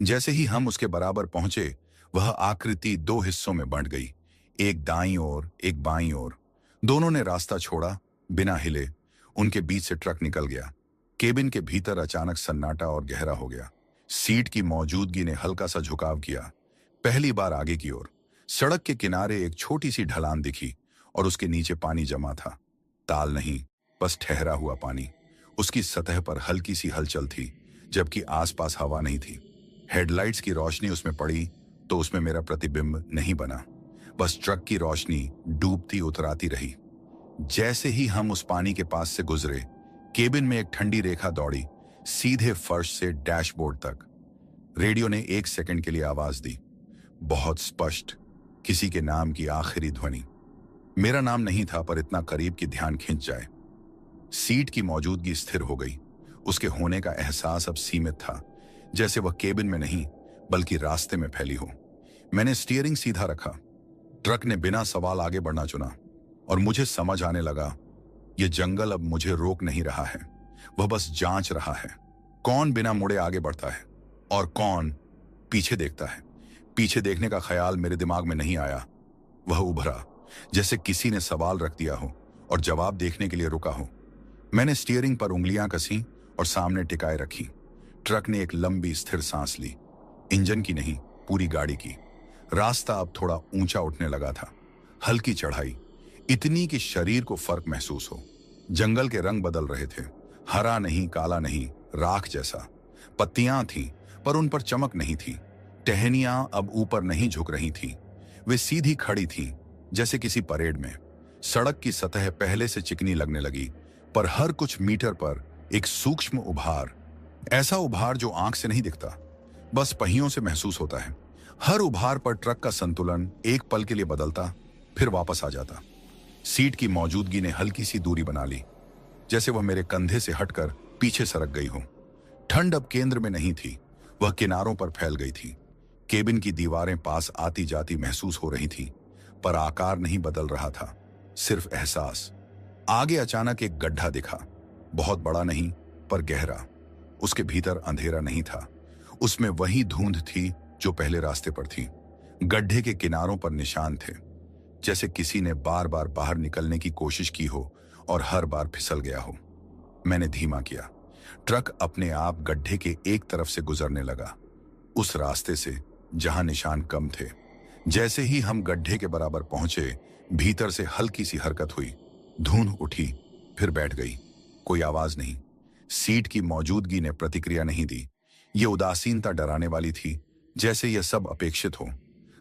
[SPEAKER 1] जैसे ही हम उसके बराबर पहुंचे, वह आकृति दो हिस्सों में बंट गई, एक दाईं ओर, एक बाईं ओर। दोनों ने रास्ता छोड़ा, बिना हिले। उनके बीच से ट्रक निकल गया। केबिन के भीतर अचानक सन्नाटा और गहरा हो गया। सीट की मौजूदगी ने हल्का सा झुकाव किया, पहली बार आगे की ओर। सड़क के किनारे एक छोटी सी ढलान दिखी और उसके नीचे पानी जमा था। ताल नहीं, बस ठहरा हुआ पानी। उसकी सतह पर हल्की सी हलचल थी, जबकि आसपास हवा नहीं थी। हेडलाइट्स की रोशनी उसमें पड़ी तो उसमें मेरा प्रतिबिंब नहीं बना, बस ट्रक की रोशनी डूबती उतराती रही। जैसे ही हम उस पानी के पास से गुजरे, केबिन में एक ठंडी रेखा दौड़ी, सीधे फर्श से डैशबोर्ड तक। रेडियो ने 1 सेकंड के लिए आवाज दी, बहुत स्पष्ट, किसी के नाम की आखिरी ध्वनि। मेरा नाम नहीं था, पर इतना करीब कि ध्यान खिंच जाए। सीट की मौजूदगी स्थिर हो गई। उसके होने का एहसास अब सीमित था, जैसे वह केबिन में नहीं बल्कि रास्ते में फैली हो। मैंने स्टीयरिंग सीधा रखा। ट्रक ने बिना सवाल आगे बढ़ना चुना और मुझे समझ आने लगा, यह जंगल अब मुझे रोक नहीं रहा है, वह बस जांच रहा है। कौन बिना मुड़े आगे बढ़ता है और कौन पीछे देखता है। पीछे देखने का ख्याल मेरे दिमाग में नहीं आया। वह उभरा, जैसे किसी ने सवाल रख दिया हो और जवाब देखने के लिए रुका हो। मैंने स्टीयरिंग पर उंगलियां कसी और सामने टिकाए रखी। ट्रक ने एक लंबी स्थिर सांस ली, इंजन की नहीं, पूरी गाड़ी की। रास्ता अब थोड़ा ऊंचा उठने लगा था, हल्की चढ़ाई, इतनी कि शरीर को फर्क महसूस हो। जंगल के रंग बदल रहे थे, हरा नहीं, काला नहीं, राख जैसा। पत्तियां थीं, पर उन पर चमक नहीं थी। टहनियां अब ऊपर नहीं झुक रही थीं, वे सीधी खड़ी थीं, जैसे किसी परेड में। सड़क की सतह पहले से चिकनी लगने लगी, पर हर कुछ मीटर पर एक सूक्ष्म उभार, ऐसा उभार जो आंख से नहीं दिखता, बस पहियों से महसूस होता है। हर उभार पर ट्रक का संतुलन एक पल के लिए बदलता, फिर वापस आ जाता। सीट की मौजूदगी ने हल्की सी दूरी बना ली, जैसे वह मेरे कंधे से हटकर पीछे सरक गई हो। ठंड अब केंद्र में नहीं थी, वह किनारों पर फैल गई थी। केबिन की दीवारें पास आती जाती महसूस हो रही थीं, पर आकार नहीं बदल रहा था, सिर्फ एहसास। आगे अचानक एक गड्ढा दिखा, बहुत बड़ा नहीं, पर गहरा। उसके भीतर अंधेरा नहीं था, उसमें वही धुंध थी जो पहले रास्ते पर थी। गड्ढे के किनारों पर निशान थे, जैसे किसी ने बार बार बाहर निकलने की कोशिश की हो और हर बार फिसल गया हो। मैंने धीमा किया। ट्रक अपने आप गड्ढे के एक तरफ से गुजरने लगा, उस रास्ते से जहां निशान कम थे। जैसे ही हम गड्ढे के बराबर पहुंचे, भीतर से हल्की सी हरकत हुई, धुंध उठी, फिर बैठ गई। कोई आवाज नहीं, सीट की मौजूदगी ने प्रतिक्रिया नहीं दी। ये उदासीनता डराने वाली थी, जैसे यह सब अपेक्षित हो।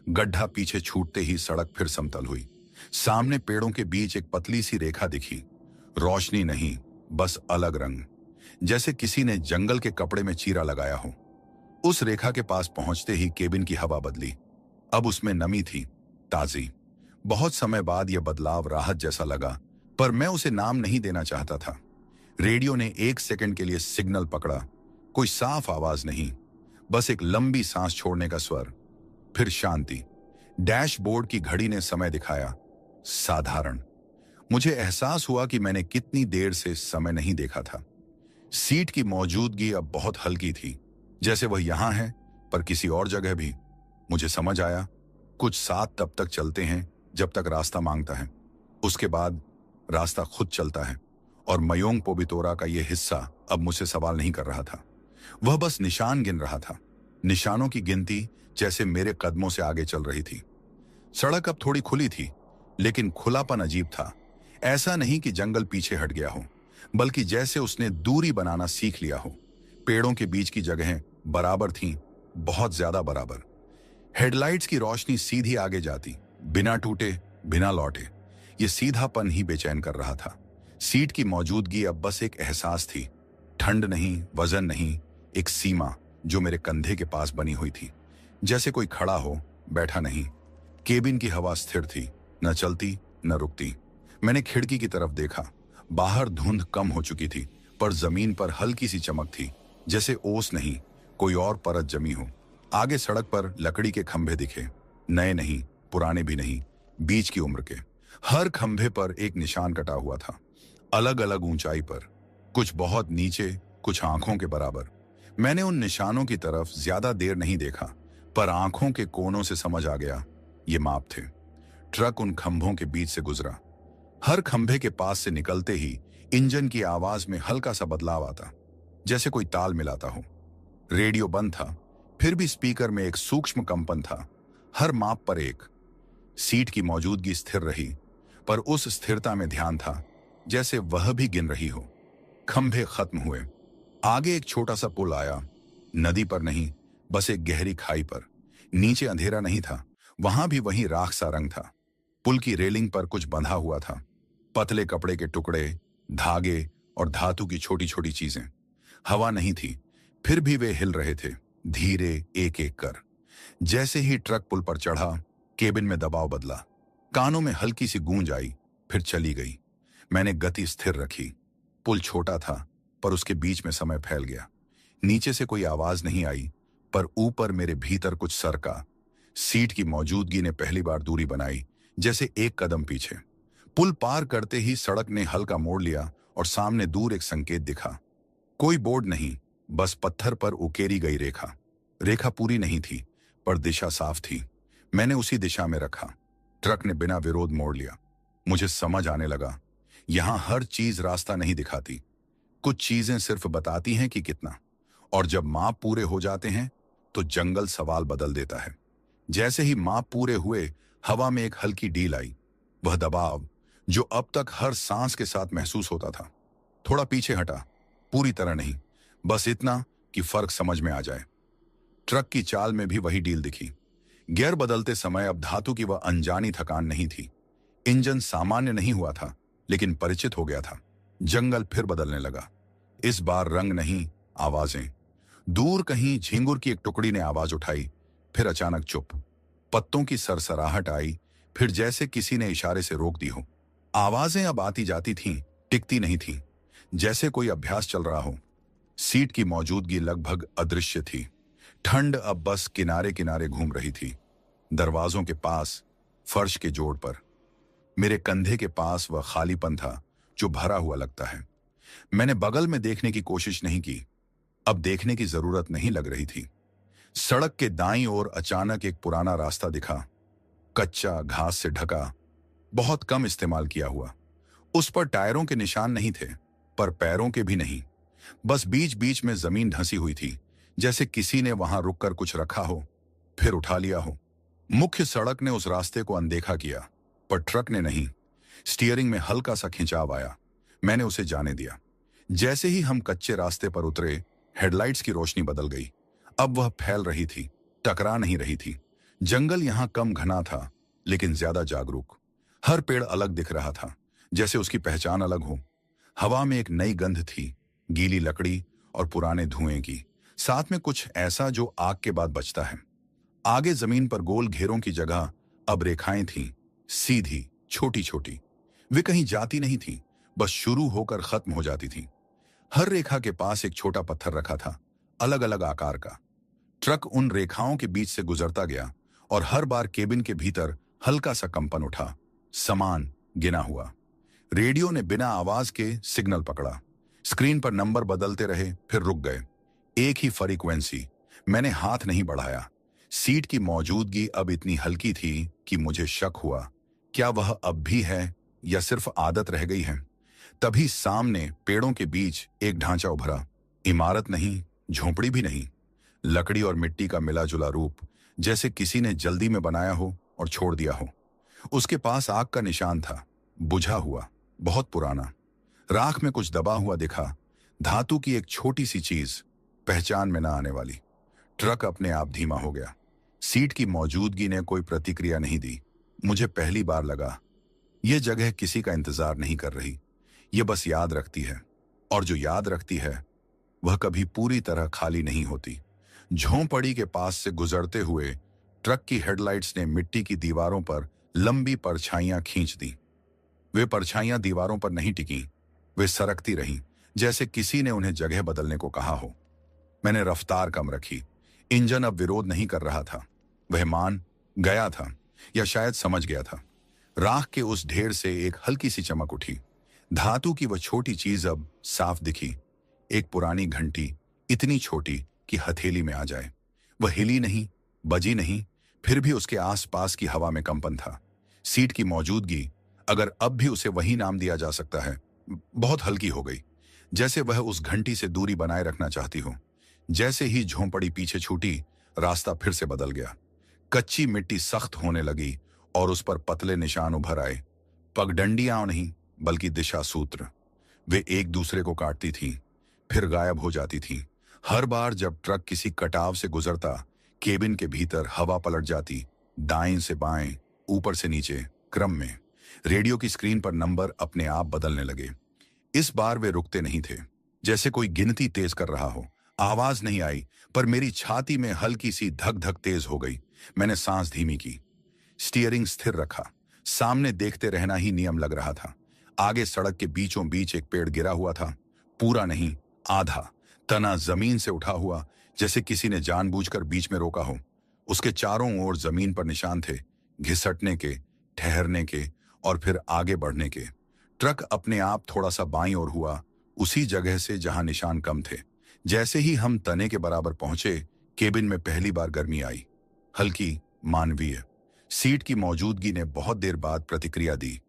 [SPEAKER 1] गड्ढा पीछे छूटते ही सड़क फिर समतल हुई। सामने पेड़ों के बीच एक पतली सी रेखा दिखी, रोशनी नहीं, बस अलग रंग, जैसे किसी ने जंगल के कपड़े में चीरा लगाया हो। उस रेखा के पास पहुंचते ही केबिन की हवा बदली। अब उसमें नमी थी, ताजी। बहुत समय बाद यह बदलाव राहत जैसा लगा, पर मैं उसे नाम नहीं देना चाहता था। रेडियो ने 1 सेकंड के लिए सिग्नल पकड़ा, कोई साफ आवाज नहीं, बस एक लंबी सांस छोड़ने का स्वर, फिर शांति। डैशबोर्ड की घड़ी ने समय दिखाया, साधारण। मुझे एहसास हुआ कि मैंने कितनी देर से समय नहीं देखा था। सीट की मौजूदगी अब बहुत हल्की थी, जैसे वह यहां है, पर किसी और जगह भी। मुझे समझ आया, कुछ साथ तब तक चलते हैं जब तक रास्ता मांगता है, उसके बाद रास्ता खुद चलता है। और मयोंग पोबितोरा का यह हिस्सा अब मुझसे सवाल नहीं कर रहा था, वह बस निशान गिन रहा था। निशानों की गिनती जैसे मेरे कदमों से आगे चल रही थी। सड़क अब थोड़ी खुली थी, लेकिन खुलापन अजीब था। ऐसा नहीं कि जंगल पीछे हट गया हो, बल्कि जैसे उसने दूरी बनाना सीख लिया हो। पेड़ों के बीच की जगहें बराबर थीं, बहुत ज्यादा बराबर। हेडलाइट्स की रोशनी सीधी आगे जाती, बिना टूटे, बिना लौटे। ये सीधापन ही बेचैन कर रहा था। सीट की मौजूदगी अब बस एक एहसास थी, ठंड नहीं, वजन नहीं, एक सीमा जो मेरे कंधे के पास बनी हुई थी, जैसे कोई खड़ा हो, बैठा नहीं। केबिन की हवा स्थिर थी, न चलती न रुकती। मैंने खिड़की की तरफ देखा। बाहर धुंध कम हो चुकी थी, पर जमीन पर हल्की सी चमक थी, जैसे ओस नहीं, कोई और परत जमी हो। आगे सड़क पर लकड़ी के खंभे दिखे, नए नहीं, पुराने भी नहीं, बीच की उम्र के। हर खंभे पर एक निशान कटा हुआ था, अलग अलग ऊंचाई पर। कुछ बहुत नीचे, कुछ आंखों के बराबर। मैंने उन निशानों की तरफ ज्यादा देर नहीं देखा, पर आंखों के कोनों से समझ आ गया ये माप थे। ट्रक उन खंभों के बीच से गुजरा। हर खंभे के पास से निकलते ही इंजन की आवाज में हल्का सा बदलाव आता, जैसे कोई ताल मिलाता हो। रेडियो बंद था, फिर भी स्पीकर में एक सूक्ष्म कंपन था। हर माप पर एक। सीट की मौजूदगी स्थिर रही, पर उस स्थिरता में ध्यान था, जैसे वह भी गिन रही हो। खंभे खत्म हुए। आगे एक छोटा सा पुल आया। नदी पर नहीं, बस एक गहरी खाई पर। नीचे अंधेरा नहीं था, वहां भी वही राख सा रंग था। पुल की रेलिंग पर कुछ बंधा हुआ था, पतले कपड़े के टुकड़े, धागे और धातु की छोटी छोटी चीजें। हवा नहीं थी, फिर भी वे हिल रहे थे, धीरे, एक एक कर। जैसे ही ट्रक पुल पर चढ़ा, केबिन में दबाव बदला। कानों में हल्की सी गूंज आई, फिर चली गई। मैंने गति स्थिर रखी। पुल छोटा था, पर उसके बीच में समय फैल गया। नीचे से कोई आवाज नहीं आई, पर ऊपर मेरे भीतर कुछ सरका। सीट की मौजूदगी ने पहली बार दूरी बनाई, जैसे एक कदम पीछे। पुल पार करते ही सड़क ने हल्का मोड़ लिया और सामने दूर एक संकेत दिखा। कोई बोर्ड नहीं, बस पत्थर पर उकेरी गई रेखा। रेखा पूरी नहीं थी, पर दिशा साफ थी। मैंने उसी दिशा में रखा। ट्रक ने बिना विरोध मोड़ लिया। मुझे समझ आने लगा, यहां हर चीज रास्ता नहीं दिखाती, कुछ चीजें सिर्फ बताती हैं कि कितना। और जब माप पूरे हो जाते हैं, तो जंगल सवाल बदल देता है। जैसे ही माप पूरे हुए, हवा में एक हल्की डील आई। वह दबाव जो अब तक हर सांस के साथ महसूस होता था, थोड़ा पीछे हटा, पूरी तरह नहीं, बस इतना कि फर्क समझ में आ जाए। ट्रक की चाल में भी वही डील दिखी। गियर बदलते समय अब धातु की वह अनजानी थकान नहीं थी। इंजन सामान्य नहीं हुआ था, लेकिन परिचित हो गया था। जंगल फिर बदलने लगा। इस बार रंग नहीं, आवाजें। दूर कहीं झिंगुर की एक टुकड़ी ने आवाज उठाई, फिर अचानक चुप। पत्तों की सरसराहट आई, फिर जैसे किसी ने इशारे से रोक दी हो। आवाजें अब आती जाती थीं, टिकती नहीं थीं, जैसे कोई अभ्यास चल रहा हो। सीट की मौजूदगी लगभग अदृश्य थी। ठंड अब बस किनारे किनारे घूम रही थी। दरवाजों के पास, फर्श के जोड़ पर, मेरे कंधे के पास वह खालीपन था जो भरा हुआ लगता है। मैंने बगल में देखने की कोशिश नहीं की, अब देखने की जरूरत नहीं लग रही थी। सड़क के दाईं ओर अचानक एक पुराना रास्ता दिखा, कच्चा, घास से ढका, बहुत कम इस्तेमाल किया हुआ। उस पर टायरों के निशान नहीं थे, पर पैरों के भी नहीं। बस बीच बीच में जमीन धंसी हुई थी, जैसे किसी ने वहां रुककर कुछ रखा हो, फिर उठा लिया हो। मुख्य सड़क ने उस रास्ते को अनदेखा किया, पर ट्रक ने नहीं। स्टीयरिंग में हल्का सा खिंचाव आया। मैंने उसे जाने दिया। जैसे ही हम कच्चे रास्ते पर उतरे, हेडलाइट्स की रोशनी बदल गई। अब वह फैल रही थी, टकरा नहीं रही थी। जंगल यहां कम घना था, लेकिन ज्यादा जागरूक। हर पेड़ अलग दिख रहा था, जैसे उसकी पहचान अलग हो। हवा में एक नई गंध थी, गीली लकड़ी और पुराने धुएं की, साथ में कुछ ऐसा जो आग के बाद बचता है। आगे जमीन पर गोल घेरों की जगह अब रेखाएं थीं, सीधी, छोटी छोटी। वे कहीं जाती नहीं थीं, बस शुरू होकर खत्म हो जाती थीं। हर रेखा के पास एक छोटा पत्थर रखा था, अलग अलग आकार का। ट्रक उन रेखाओं के बीच से गुजरता गया और हर बार केबिन के भीतर हल्का सा कंपन उठा। सामान गिना हुआ। रेडियो ने बिना आवाज के सिग्नल पकड़ा। स्क्रीन पर नंबर बदलते रहे, फिर रुक गए। एक ही फ्रीक्वेंसी। मैंने हाथ नहीं बढ़ाया। सीट की मौजूदगी अब इतनी हल्की थी कि मुझे शक हुआ, क्या वह अब भी है या सिर्फ आदत रह गई है। तभी सामने पेड़ों के बीच एक ढांचा उभरा। इमारत नहीं, झोंपड़ी भी नहीं, लकड़ी और मिट्टी का मिला जुला रूप, जैसे किसी ने जल्दी में बनाया हो और छोड़ दिया हो। उसके पास आग का निशान था, बुझा हुआ, बहुत पुराना। राख में कुछ दबा हुआ दिखा, धातु की एक छोटी सी चीज, पहचान में ना आने वाली। ट्रक अपने आप धीमा हो गया। सीट की मौजूदगी ने कोई प्रतिक्रिया नहीं दी। मुझे पहली बार लगा, यह जगह किसी का इंतजार नहीं कर रही, यह बस याद रखती है। और जो याद रखती है, वह कभी पूरी तरह खाली नहीं होती। झोंपड़ी के पास से गुजरते हुए ट्रक की हेडलाइट्स ने मिट्टी की दीवारों पर लंबी परछाइयां खींच दी। वे परछाइयां दीवारों पर नहीं टिकी, वे सरकती रहीं, जैसे किसी ने उन्हें जगह बदलने को कहा हो। मैंने रफ्तार कम रखी। इंजन अब विरोध नहीं कर रहा था, वह मान गया था, या शायद समझ गया था। राख के उस ढेर से एक हल्की सी चमक उठी। धातु की वह छोटी चीज अब साफ दिखी, एक पुरानी घंटी, इतनी छोटी कि हथेली में आ जाए। वह हिली नहीं, बजी नहीं, फिर भी उसके आसपास की हवा में कंपन था। सीट की मौजूदगी, अगर अब भी उसे वही नाम दिया जा सकता है, बहुत हल्की हो गई, जैसे वह उस घंटी से दूरी बनाए रखना चाहती हो। जैसे ही झोंपड़ी पीछे छूटी, रास्ता फिर से बदल गया। कच्ची मिट्टी सख्त होने लगी और उस पर पतले निशान उभर आए। पगडंडियां नहीं, बल्कि दिशा सूत्र। वे एक दूसरे को काटती थीं, फिर गायब हो जाती थीं। हर बार जब ट्रक किसी कटाव से गुजरता, केबिन के भीतर हवा पलट जाती, दाएं से बाएं, ऊपर से नीचे, क्रम में। रेडियो की स्क्रीन पर नंबर अपने आप बदलने लगे। इस बार वे रुकते नहीं थे, जैसे कोई गिनती तेज कर रहा हो। आवाज नहीं आई, पर मेरी छाती में हल्की सी धक धक तेज हो गई। मैंने सांस धीमी की, स्टीयरिंग स्थिर रखा। सामने देखते रहना ही नियम लग रहा था। आगे सड़क के बीचों बीच एक पेड़ गिरा हुआ था, पूरा नहीं, आधा। तना जमीन से उठा हुआ, जैसे किसी ने जानबूझकर बीच में रोका हो। उसके चारों ओर जमीन पर निशान थे, घिसटने के, ठहरने के और फिर आगे बढ़ने के। ट्रक अपने आप थोड़ा सा बाईं ओर हुआ, उसी जगह से जहां निशान कम थे। जैसे ही हम तने के बराबर पहुंचे, केबिन में पहली बार गर्मी आई, हल्की, मानवीय। सीट की मौजूदगी ने बहुत देर बाद प्रतिक्रिया दी,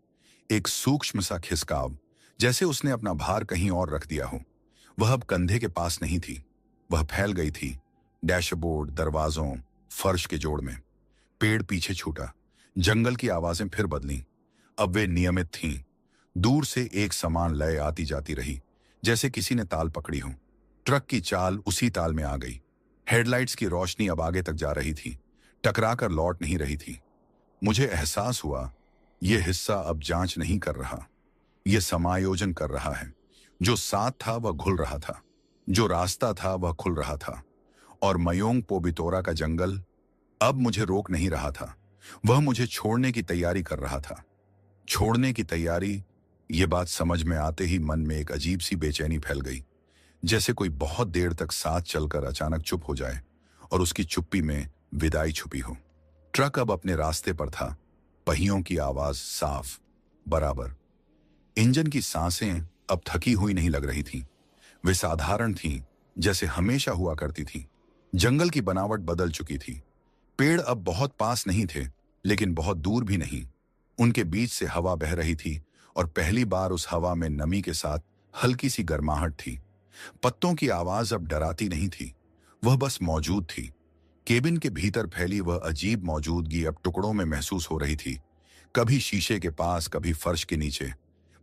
[SPEAKER 1] एक सूक्ष्म सा खिसकाव, जैसे उसने अपना भार कहीं और रख दिया हो। वह अब कंधे के पास नहीं थी, वह फैल गई थी, डैशबोर्ड, दरवाजों, फर्श के जोड़ में। पेड़ पीछे छूटा, जंगल की आवाजें फिर बदलीं। अब वे नियमित थीं, दूर से एक समान लय आती जाती रही, जैसे किसी ने ताल पकड़ी हो। ट्रक की चाल उसी ताल में आ गई। हेडलाइट्स की रोशनी अब आगे तक जा रही थी, टकराकर लौट नहीं रही थी। मुझे एहसास हुआ, यह हिस्सा अब जांच नहीं कर रहा, यह समायोजन कर रहा है। जो साथ था वह घुल रहा था, जो रास्ता था वह खुल रहा था। और मयोंग पोबितोरा का जंगल अब मुझे रोक नहीं रहा था, वह मुझे छोड़ने की तैयारी कर रहा था। छोड़ने की तैयारी, ये बात समझ में आते ही मन में एक अजीब सी बेचैनी फैल गई, जैसे कोई बहुत देर तक साथ चलकर अचानक चुप हो जाए और उसकी चुप्पी में विदाई छुपी हो। ट्रक अब अपने रास्ते पर था, पहियों की आवाज साफ, बराबर। इंजन की सांसें अब थकी हुई नहीं लग रही थीं, वे साधारण थीं, जैसे हमेशा हुआ करती थीं। जंगल की बनावट बदल चुकी थी। पेड़ अब बहुत पास नहीं थे, लेकिन बहुत दूर भी नहीं। उनके बीच से हवा बह रही थी और पहली बार उस हवा में नमी के साथ हल्की सी गर्माहट थी। पत्तों की आवाज अब डराती नहीं थी, वह बस मौजूद थी। केबिन के भीतर फैली वह अजीब मौजूदगी अब टुकड़ों में महसूस हो रही थी, कभी शीशे के पास, कभी फर्श के नीचे,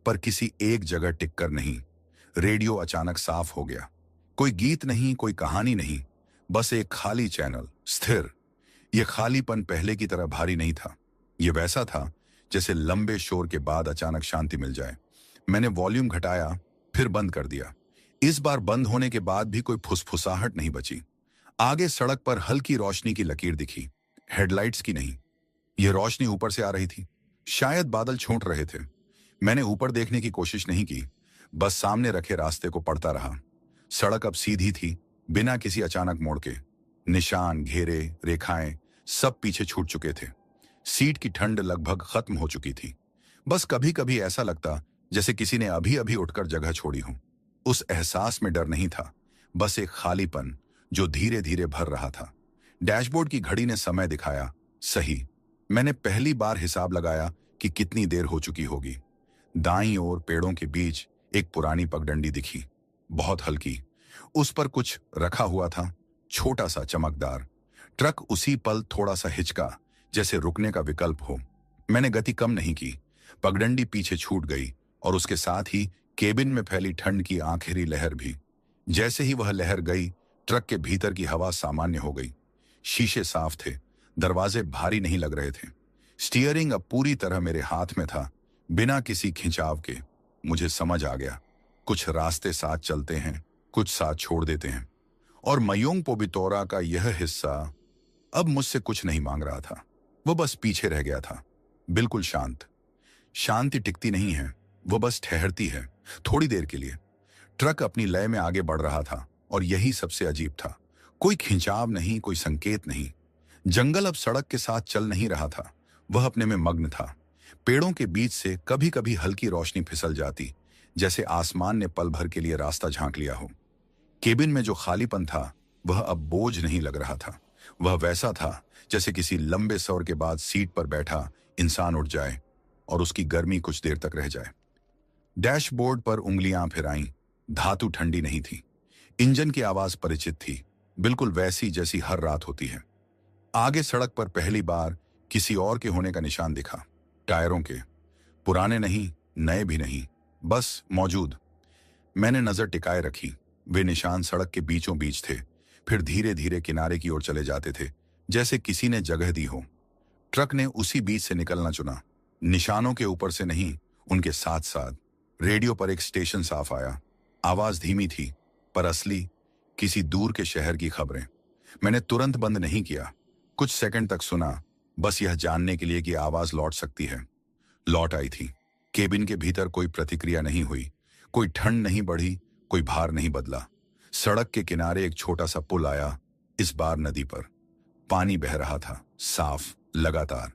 [SPEAKER 1] पर किसी एक जगह टिककर नहीं। रेडियो अचानक साफ हो गया, कोई गीत नहीं, कोई कहानी नहीं, बस एक खाली चैनल, स्थिर। यह खालीपन पहले की तरह भारी नहीं था, यह वैसा था जैसे लंबे शोर के बाद अचानक शांति मिल जाए। मैंने वॉल्यूम घटाया, फिर बंद कर दिया। इस बार बंद होने के बाद भी कोई फुसफुसाहट नहीं बची। आगे सड़क पर हल्की रोशनी की लकीर दिखी, हेडलाइट्स की नहीं। यह रोशनी ऊपर से आ रही थी, शायद बादल छूट रहे थे। मैंने ऊपर देखने की कोशिश नहीं की, बस सामने रखे रास्ते को पढ़ता रहा। सड़क अब सीधी थी, बिना किसी अचानक मोड़ के। निशान, घेरे, रेखाएं सब पीछे छूट चुके थे। सीट की ठंड लगभग खत्म हो चुकी थी। बस कभी कभी ऐसा लगता जैसे किसी ने अभी अभी उठकर जगह छोड़ी हो। उस एहसास में डर नहीं था, बस एक खालीपन जो धीरे धीरे भर रहा था। डैशबोर्ड की घड़ी ने समय दिखाया, सही। मैंने पहली बार हिसाब लगाया कि कितनी देर हो चुकी होगी। दाईं ओर पेड़ों के बीच एक पुरानी पगडंडी दिखी, बहुत हल्की। उस पर कुछ रखा हुआ था, छोटा सा, चमकदार। ट्रक उसी पल थोड़ा सा हिचका, जैसे रुकने का विकल्प हो। मैंने गति कम नहीं की। पगडंडी पीछे छूट गई और उसके साथ ही केबिन में फैली ठंड की आखिरी लहर भी। जैसे ही वह लहर गई, ट्रक के भीतर की हवा सामान्य हो गई। शीशे साफ थे, दरवाजे भारी नहीं लग रहे थे। स्टीयरिंग अब पूरी तरह मेरे हाथ में था, बिना किसी खिंचाव के। मुझे समझ आ गया, कुछ रास्ते साथ चलते हैं, कुछ साथ छोड़ देते हैं। और मयोंग पोबितोरा का यह हिस्सा अब मुझसे कुछ नहीं मांग रहा था, वह बस पीछे रह गया था, बिल्कुल शांत। शांति टिकती नहीं है, वह बस ठहरती है, थोड़ी देर के लिए। ट्रक अपनी लय में आगे बढ़ रहा था और यही सबसे अजीब था। कोई खिंचाव नहीं, कोई संकेत नहीं। जंगल अब सड़क के साथ चल नहीं रहा था, वह अपने में मग्न था। पेड़ों के बीच से कभी कभी हल्की रोशनी फिसल जाती, जैसे आसमान ने पल भर के लिए रास्ता झांक लिया हो। केबिन में जो खालीपन था वह अब बोझ नहीं लग रहा था। वह वैसा था जैसे किसी लंबे सफर के बाद सीट पर बैठा इंसान उठ जाए और उसकी गर्मी कुछ देर तक रह जाए। डैशबोर्ड पर उंगलियां फिराईं। धातु ठंडी नहीं थी। इंजन की आवाज परिचित थी, बिल्कुल वैसी जैसी हर रात होती है। आगे सड़क पर पहली बार किसी और के होने का निशान दिखा। टायरों के, पुराने नहीं, नए भी नहीं, बस मौजूद। मैंने नजर टिकाए रखी। वे निशान सड़क के बीचों बीच थे, फिर धीरे धीरे किनारे की ओर चले जाते थे, जैसे किसी ने जगह दी हो। ट्रक ने उसी बीच से निकलना चुना। निशानों के ऊपर से नहीं, उनके साथ साथ। रेडियो पर एक स्टेशन साफ आया। आवाज धीमी थी, पर असली, किसी दूर के शहर की खबरें। मैंने तुरंत बंद नहीं किया। कुछ सेकंड तक सुना, बस यह जानने के लिए कि आवाज लौट सकती है। लौट आई थी। केबिन के भीतर कोई प्रतिक्रिया नहीं हुई, कोई ठंड नहीं बढ़ी, कोई भार नहीं बदला। सड़क के किनारे एक छोटा सा पुल आया, इस बार नदी पर। पानी बह रहा था, साफ, लगातार।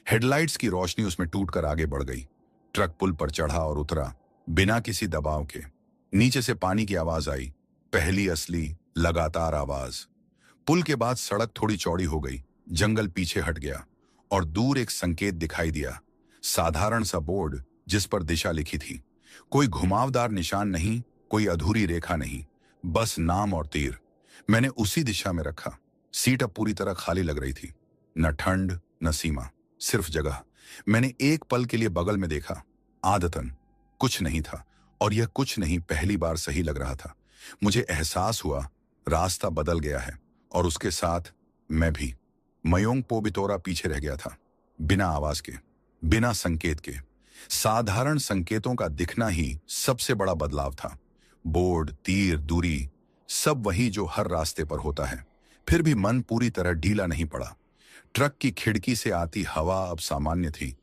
[SPEAKER 1] हेडलाइट्स की रोशनी उसमें टूटकर आगे बढ़ गई। ट्रक पुल पर चढ़ा और उतरा, बिना किसी दबाव के। नीचे से पानी की आवाज आई, पहली असली, लगातार आवाज। पुल के बाद सड़क थोड़ी चौड़ी हो गई, जंगल पीछे हट गया और दूर एक संकेत दिखाई दिया। साधारण सा बोर्ड जिस पर दिशा लिखी थी। कोई घुमावदार निशान नहीं, कोई अधूरी रेखा नहीं, बस नाम और तीर। मैंने उसी दिशा में रखा। सीट अब पूरी तरह खाली लग रही थी। न ठंड न सीमा, सिर्फ जगह। मैंने एक पल के लिए बगल में देखा। आदतन कुछ नहीं था, और यह कुछ नहीं पहली बार सही लग रहा था। मुझे एहसास हुआ रास्ता बदल गया है, और उसके साथ मैं भी। मयोंग पोबितोरा पीछे रह गया था, बिना आवाज के, बिना संकेत के। साधारण संकेतों का दिखना ही सबसे बड़ा बदलाव था। बोर्ड, तीर, दूरी, सब वही जो हर रास्ते पर होता है। फिर भी मन पूरी तरह ढीला नहीं पड़ा। ट्रक की खिड़की से आती हवा अब सामान्य थी,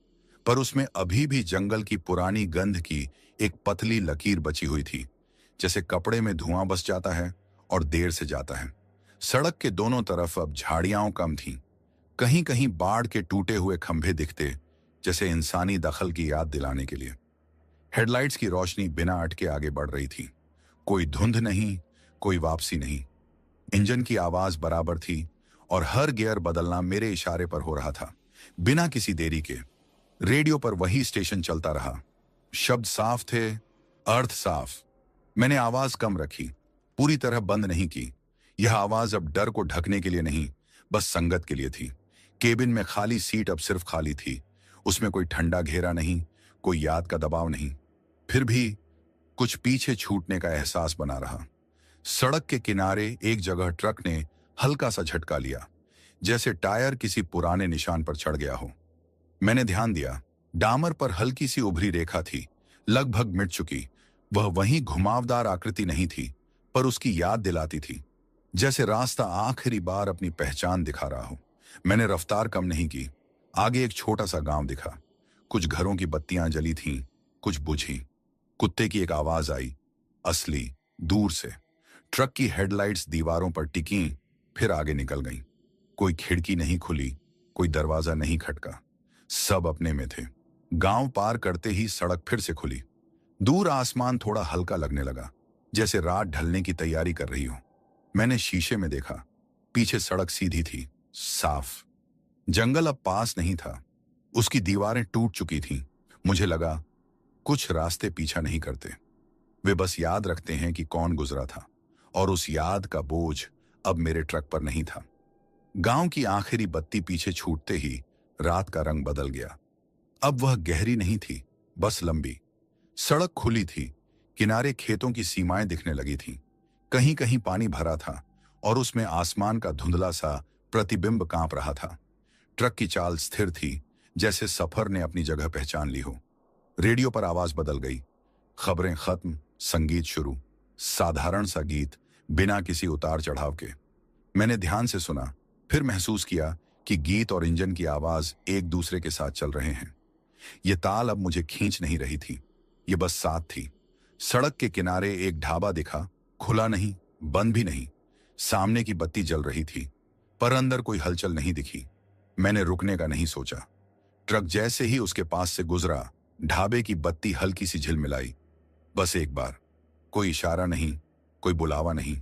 [SPEAKER 1] पर उसमें अभी भी जंगल की पुरानी गंध की एक पतली लकीर बची हुई थी, जैसे कपड़े में धुआं बस जाता है और देर से जाता है। सड़क के दोनों तरफ अब झाड़ियां कम थीं। कहीं कहीं बाढ़ के टूटे हुए खंभे दिखते, जैसे इंसानी दखल की याद दिलाने के लिए। हेडलाइट्स की रोशनी बिना अटके आगे बढ़ रही थी। कोई धुंध नहीं, कोई वापसी नहीं। इंजन की आवाज बराबर थी, और हर गियर बदलना मेरे इशारे पर हो रहा था, बिना किसी देरी के। रेडियो पर वही स्टेशन चलता रहा। शब्द साफ थे, अर्थ साफ। मैंने आवाज कम रखी, पूरी तरह बंद नहीं की। यह आवाज अब डर को ढकने के लिए नहीं, बस संगत के लिए थी। केबिन में खाली सीट अब सिर्फ खाली थी। उसमें कोई ठंडा घेरा नहीं, कोई याद का दबाव नहीं। फिर भी कुछ पीछे छूटने का एहसास बना रहा। सड़क के किनारे एक जगह ट्रक ने हल्का सा झटका लिया, जैसे टायर किसी पुराने निशान पर चढ़ गया हो। मैंने ध्यान दिया, डामर पर हल्की सी उभरी रेखा थी, लगभग मिट चुकी। वह वही घुमावदार आकृति नहीं थी, पर उसकी याद दिलाती थी, जैसे रास्ता आखिरी बार अपनी पहचान दिखा रहा हो। मैंने रफ्तार कम नहीं की। आगे एक छोटा सा गांव दिखा। कुछ घरों की बत्तियां जली थीं, कुछ बुझी। कुत्ते की एक आवाज आई, असली, दूर से। ट्रक की हेडलाइट्स दीवारों पर टिकीं, फिर आगे निकल गईं। कोई खिड़की नहीं खुली, कोई दरवाजा नहीं खटका। सब अपने में थे। गांव पार करते ही सड़क फिर से खुली। दूर आसमान थोड़ा हल्का लगने लगा, जैसे रात ढलने की तैयारी कर रही हो। मैंने शीशे में देखा। पीछे सड़क सीधी थी, साफ। जंगल अब पास नहीं था, उसकी दीवारें टूट चुकी थीं। मुझे लगा कुछ रास्ते पीछा नहीं करते, वे बस याद रखते हैं कि कौन गुजरा था, और उस याद का बोझ अब मेरे ट्रक पर नहीं था। गांव की आखिरी बत्ती पीछे छूटते ही रात का रंग बदल गया। अब वह गहरी नहीं थी, बस लंबी। सड़क खुली थी, किनारे खेतों की सीमाएं दिखने लगी थीं। कहीं कहीं पानी भरा था, और उसमें आसमान का धुंधला सा प्रतिबिंब कांप रहा था। ट्रक की चाल स्थिर थी, जैसे सफर ने अपनी जगह पहचान ली हो। रेडियो पर आवाज बदल गई। खबरें खत्म, संगीत शुरू। साधारण सा गीत, बिना किसी उतार चढ़ाव के। मैंने ध्यान से सुना, फिर महसूस किया कि गीत और इंजन की आवाज एक दूसरे के साथ चल रहे हैं। ये ताल अब मुझे खींच नहीं रही थी, ये बस साथ थी। सड़क के किनारे एक ढाबा दिखा, खुला नहीं, बंद भी नहीं। सामने की बत्ती जल रही थी, पर अंदर कोई हलचल नहीं दिखी। मैंने रुकने का नहीं सोचा। ट्रक जैसे ही उसके पास से गुजरा, ढाबे की बत्ती हल्की सी झिलमिलाई। बस एक बार, कोई इशारा नहीं, कोई बुलावा नहीं,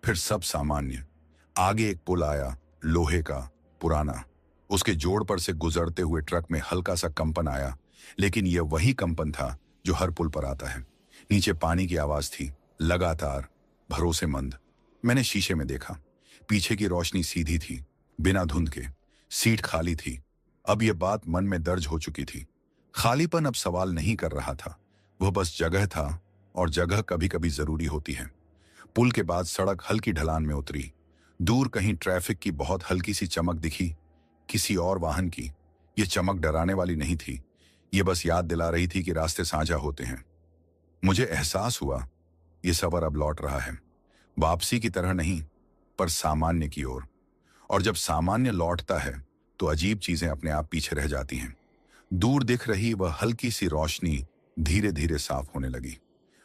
[SPEAKER 1] फिर सब सामान्य। आगे एक पुल आया, लोहे का, पुराना। उसके जोड़ पर से गुजरते हुए ट्रक में हल्का सा कंपन आया, लेकिन यह वही कंपन था जो हर पुल पर आता है। नीचे पानी की आवाज थी, लगातार, भरोसेमंद। मैंने शीशे में देखा, पीछे की रोशनी सीधी थी, बिना धुंध के। सीट खाली थी। अब यह बात मन में दर्ज हो चुकी थी। खालीपन अब सवाल नहीं कर रहा था, वह बस जगह था, और जगह कभी कभी जरूरी होती है। पुल के बाद सड़क हल्की ढलान में उतरी। दूर कहीं ट्रैफिक की बहुत हल्की सी चमक दिखी, किसी और वाहन की। यह चमक डराने वाली नहीं थी, यह बस याद दिला रही थी कि रास्ते साझा होते हैं। मुझे एहसास हुआ, यह सफर अब लौट रहा है, वापसी की तरह नहीं, पर सामान्य की ओर। और जब सामान्य लौटता है तो अजीब चीजें अपने आप पीछे रह जाती हैं। दूर दिख रही वह हल्की सी रोशनी धीरे धीरे साफ होने लगी।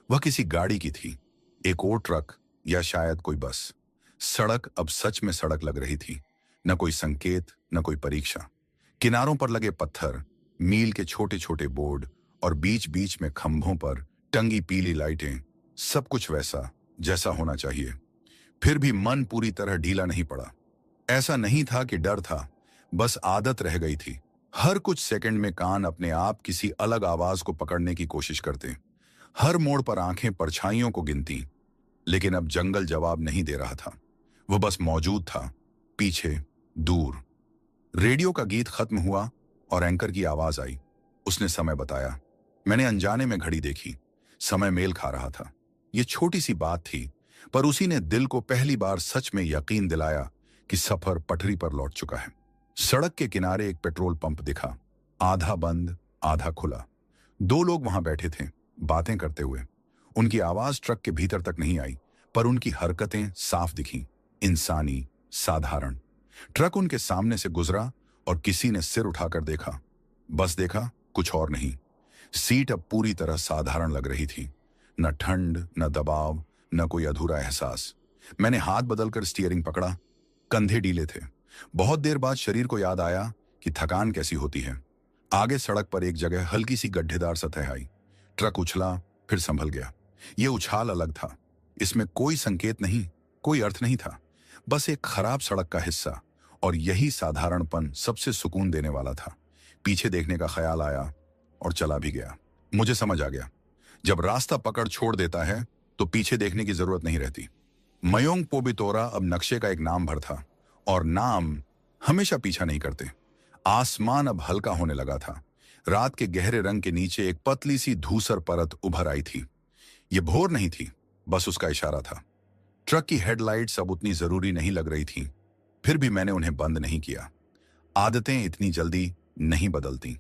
[SPEAKER 1] वह किसी गाड़ी की थी, एक और ट्रक, या शायद कोई बस। सड़क अब सच में सड़क लग रही थी, न कोई संकेत, न कोई परीक्षा। किनारों पर लगे पत्थर, मील के छोटे छोटे बोर्ड, और बीच बीच में खंभों पर टंगी पीली लाइटें, सब कुछ वैसा जैसा होना चाहिए। फिर भी मन पूरी तरह ढीला नहीं पड़ा। ऐसा नहीं था कि डर था, बस आदत रह गई थी। हर कुछ सेकंड में कान अपने आप किसी अलग आवाज को पकड़ने की कोशिश करते, हर मोड़ पर आंखें परछाइयों को गिनती। लेकिन अब जंगल जवाब नहीं दे रहा था, वह बस मौजूद था, पीछे, दूर। रेडियो का गीत खत्म हुआ और एंकर की आवाज आई। उसने समय बताया। मैंने अनजाने में घड़ी देखी, समय मेल खा रहा था। यह छोटी सी बात थी, पर उसी ने दिल को पहली बार सच में यकीन दिलाया कि सफर पटरी पर लौट चुका है। सड़क के किनारे एक पेट्रोल पंप दिखा, आधा बंद, आधा खुला। दो लोग वहां बैठे थे, बातें करते हुए। उनकी आवाज ट्रक के भीतर तक नहीं आई, पर उनकी हरकतें साफ दिखीं, इंसानी, साधारण। ट्रक उनके सामने से गुजरा और किसी ने सिर उठाकर देखा। बस देखा, कुछ और नहीं। सीट अब पूरी तरह साधारण लग रही थी, न ठंड, न दबाव, न कोई अधूरा एहसास। मैंने हाथ बदलकर स्टीयरिंग पकड़ा, कंधे ढीले थे। बहुत देर बाद शरीर को याद आया कि थकान कैसी होती है। आगे सड़क पर एक जगह हल्की सी गड्ढेदार सतह आई। ट्रक उछला, फिर संभल गया। यह उछाल अलग था, इसमें कोई संकेत नहीं, कोई अर्थ नहीं था, बस एक खराब सड़क का हिस्सा। और यही साधारणपन सबसे सुकून देने वाला था। पीछे देखने का ख्याल आया और चला भी गया। मुझे समझ आ गया, जब रास्ता पकड़ छोड़ देता है तो पीछे देखने की जरूरत नहीं रहती। मयोंग पोबितोरा अब नक्शे का एक नाम भर था, और नाम हमेशा पीछा नहीं करते। आसमान अब हल्का होने लगा था। रात के गहरे रंग के नीचे एक पतली सी धूसर परत उभर आई थी। यह भोर नहीं थी, बस उसका इशारा था। ट्रक की हेडलाइट्स अब उतनी जरूरी नहीं लग रही थी, फिर भी मैंने उन्हें बंद नहीं किया। आदतें इतनी जल्दी नहीं बदलती।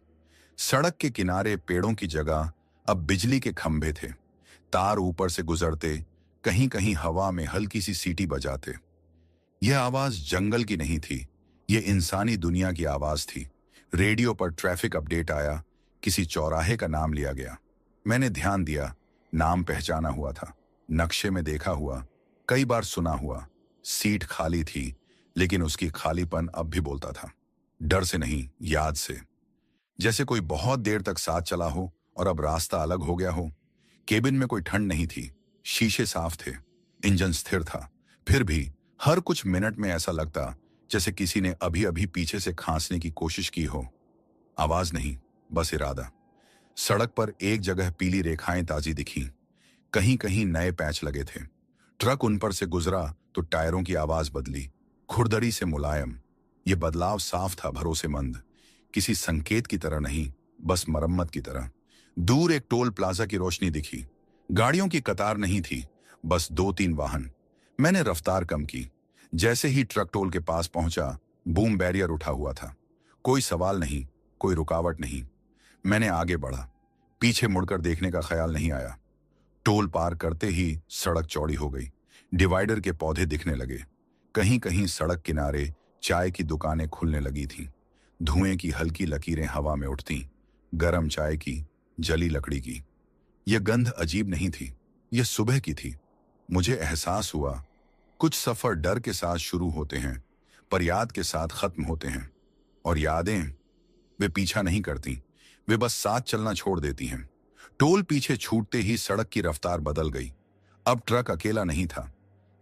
[SPEAKER 1] सड़क के किनारे पेड़ों की जगह अब बिजली के खंभे थे। तार ऊपर से गुजरते, कहीं कहीं हवा में हल्की सी सीटी बजाते। यह आवाज जंगल की नहीं थी, यह इंसानी दुनिया की आवाज थी। रेडियो पर ट्रैफिक अपडेट आया, किसी चौराहे का नाम लिया गया। मैंने ध्यान दिया, नाम पहचाना हुआ था, नक्शे में देखा हुआ, कई बार सुना हुआ। सीट खाली थी, लेकिन उसकी खालीपन अब भी बोलता था, डर से नहीं, याद से। जैसे कोई बहुत देर तक साथ चला हो और अब रास्ता अलग हो गया हो। केबिन में कोई ठंड नहीं थी, शीशे साफ थे, इंजन स्थिर था। फिर भी हर कुछ मिनट में ऐसा लगता जैसे किसी ने अभी अभी पीछे से खांसने की कोशिश की हो। आवाज नहीं, बस इरादा। सड़क पर एक जगह पीली रेखाएं ताजी दिखीं, कहीं कहीं नए पैच लगे थे। ट्रक उन पर से गुजरा तो टायरों की आवाज बदली, खुरदरी से मुलायम। यह बदलाव साफ था, भरोसेमंद, किसी संकेत की तरह नहीं, बस मरम्मत की तरह। दूर एक टोल प्लाजा की रोशनी दिखी। गाड़ियों की कतार नहीं थी, बस दो तीन वाहन। मैंने रफ्तार कम की। जैसे ही ट्रक टोल के पास पहुंचा, बूम बैरियर उठा हुआ था। कोई सवाल नहीं, कोई रुकावट नहीं। मैंने आगे बढ़ा, पीछे मुड़कर देखने का ख्याल नहीं आया। टोल पार करते ही सड़क चौड़ी हो गई, डिवाइडर के पौधे दिखने लगे। कहीं कहीं सड़क किनारे चाय की दुकानें खुलने लगी थीं। धुएं की हल्की लकीरें हवा में उठती, गरम चाय की, जली लकड़ी की। यह गंध अजीब नहीं थी, यह सुबह की थी। मुझे एहसास हुआ, कुछ सफर डर के साथ शुरू होते हैं, पर याद के साथ खत्म होते हैं। और यादें, वे पीछा नहीं करती, वे बस साथ चलना छोड़ देती हैं। टोल पीछे छूटते ही सड़क की रफ्तार बदल गई। अब ट्रक अकेला नहीं था,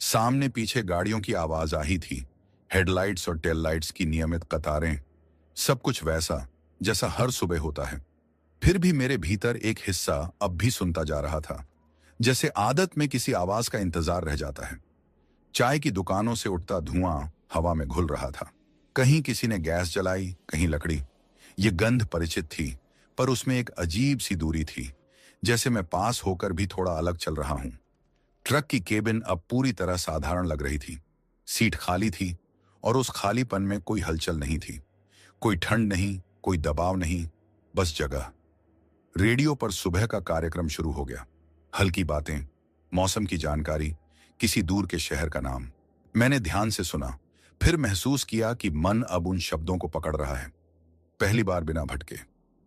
[SPEAKER 1] सामने पीछे गाड़ियों की आवाज आ ही थी, हेडलाइट्स और टेल लाइट्स की नियमित कतारें, सब कुछ वैसा जैसा हर सुबह होता है। फिर भी मेरे भीतर एक हिस्सा अब भी सुनता जा रहा था, जैसे आदत में किसी आवाज का इंतजार रह जाता है। चाय की दुकानों से उठता धुआं हवा में घुल रहा था। कहीं किसी ने गैस जलाई, कहीं लकड़ी। ये गंध परिचित थी, पर उसमें एक अजीब सी दूरी थी, जैसे मैं पास होकर भी थोड़ा अलग चल रहा हूं। ट्रक की केबिन अब पूरी तरह साधारण लग रही थी। सीट खाली थी और उस खालीपन में कोई हलचल नहीं थी। कोई ठंड नहीं, कोई दबाव नहीं, बस जगह। रेडियो पर सुबह का कार्यक्रम शुरू हो गया। हल्की बातें, मौसम की जानकारी, किसी दूर के शहर का नाम। मैंने ध्यान से सुना, फिर महसूस किया कि मन अब उन शब्दों को पकड़ रहा है, पहली बार बिना भटके।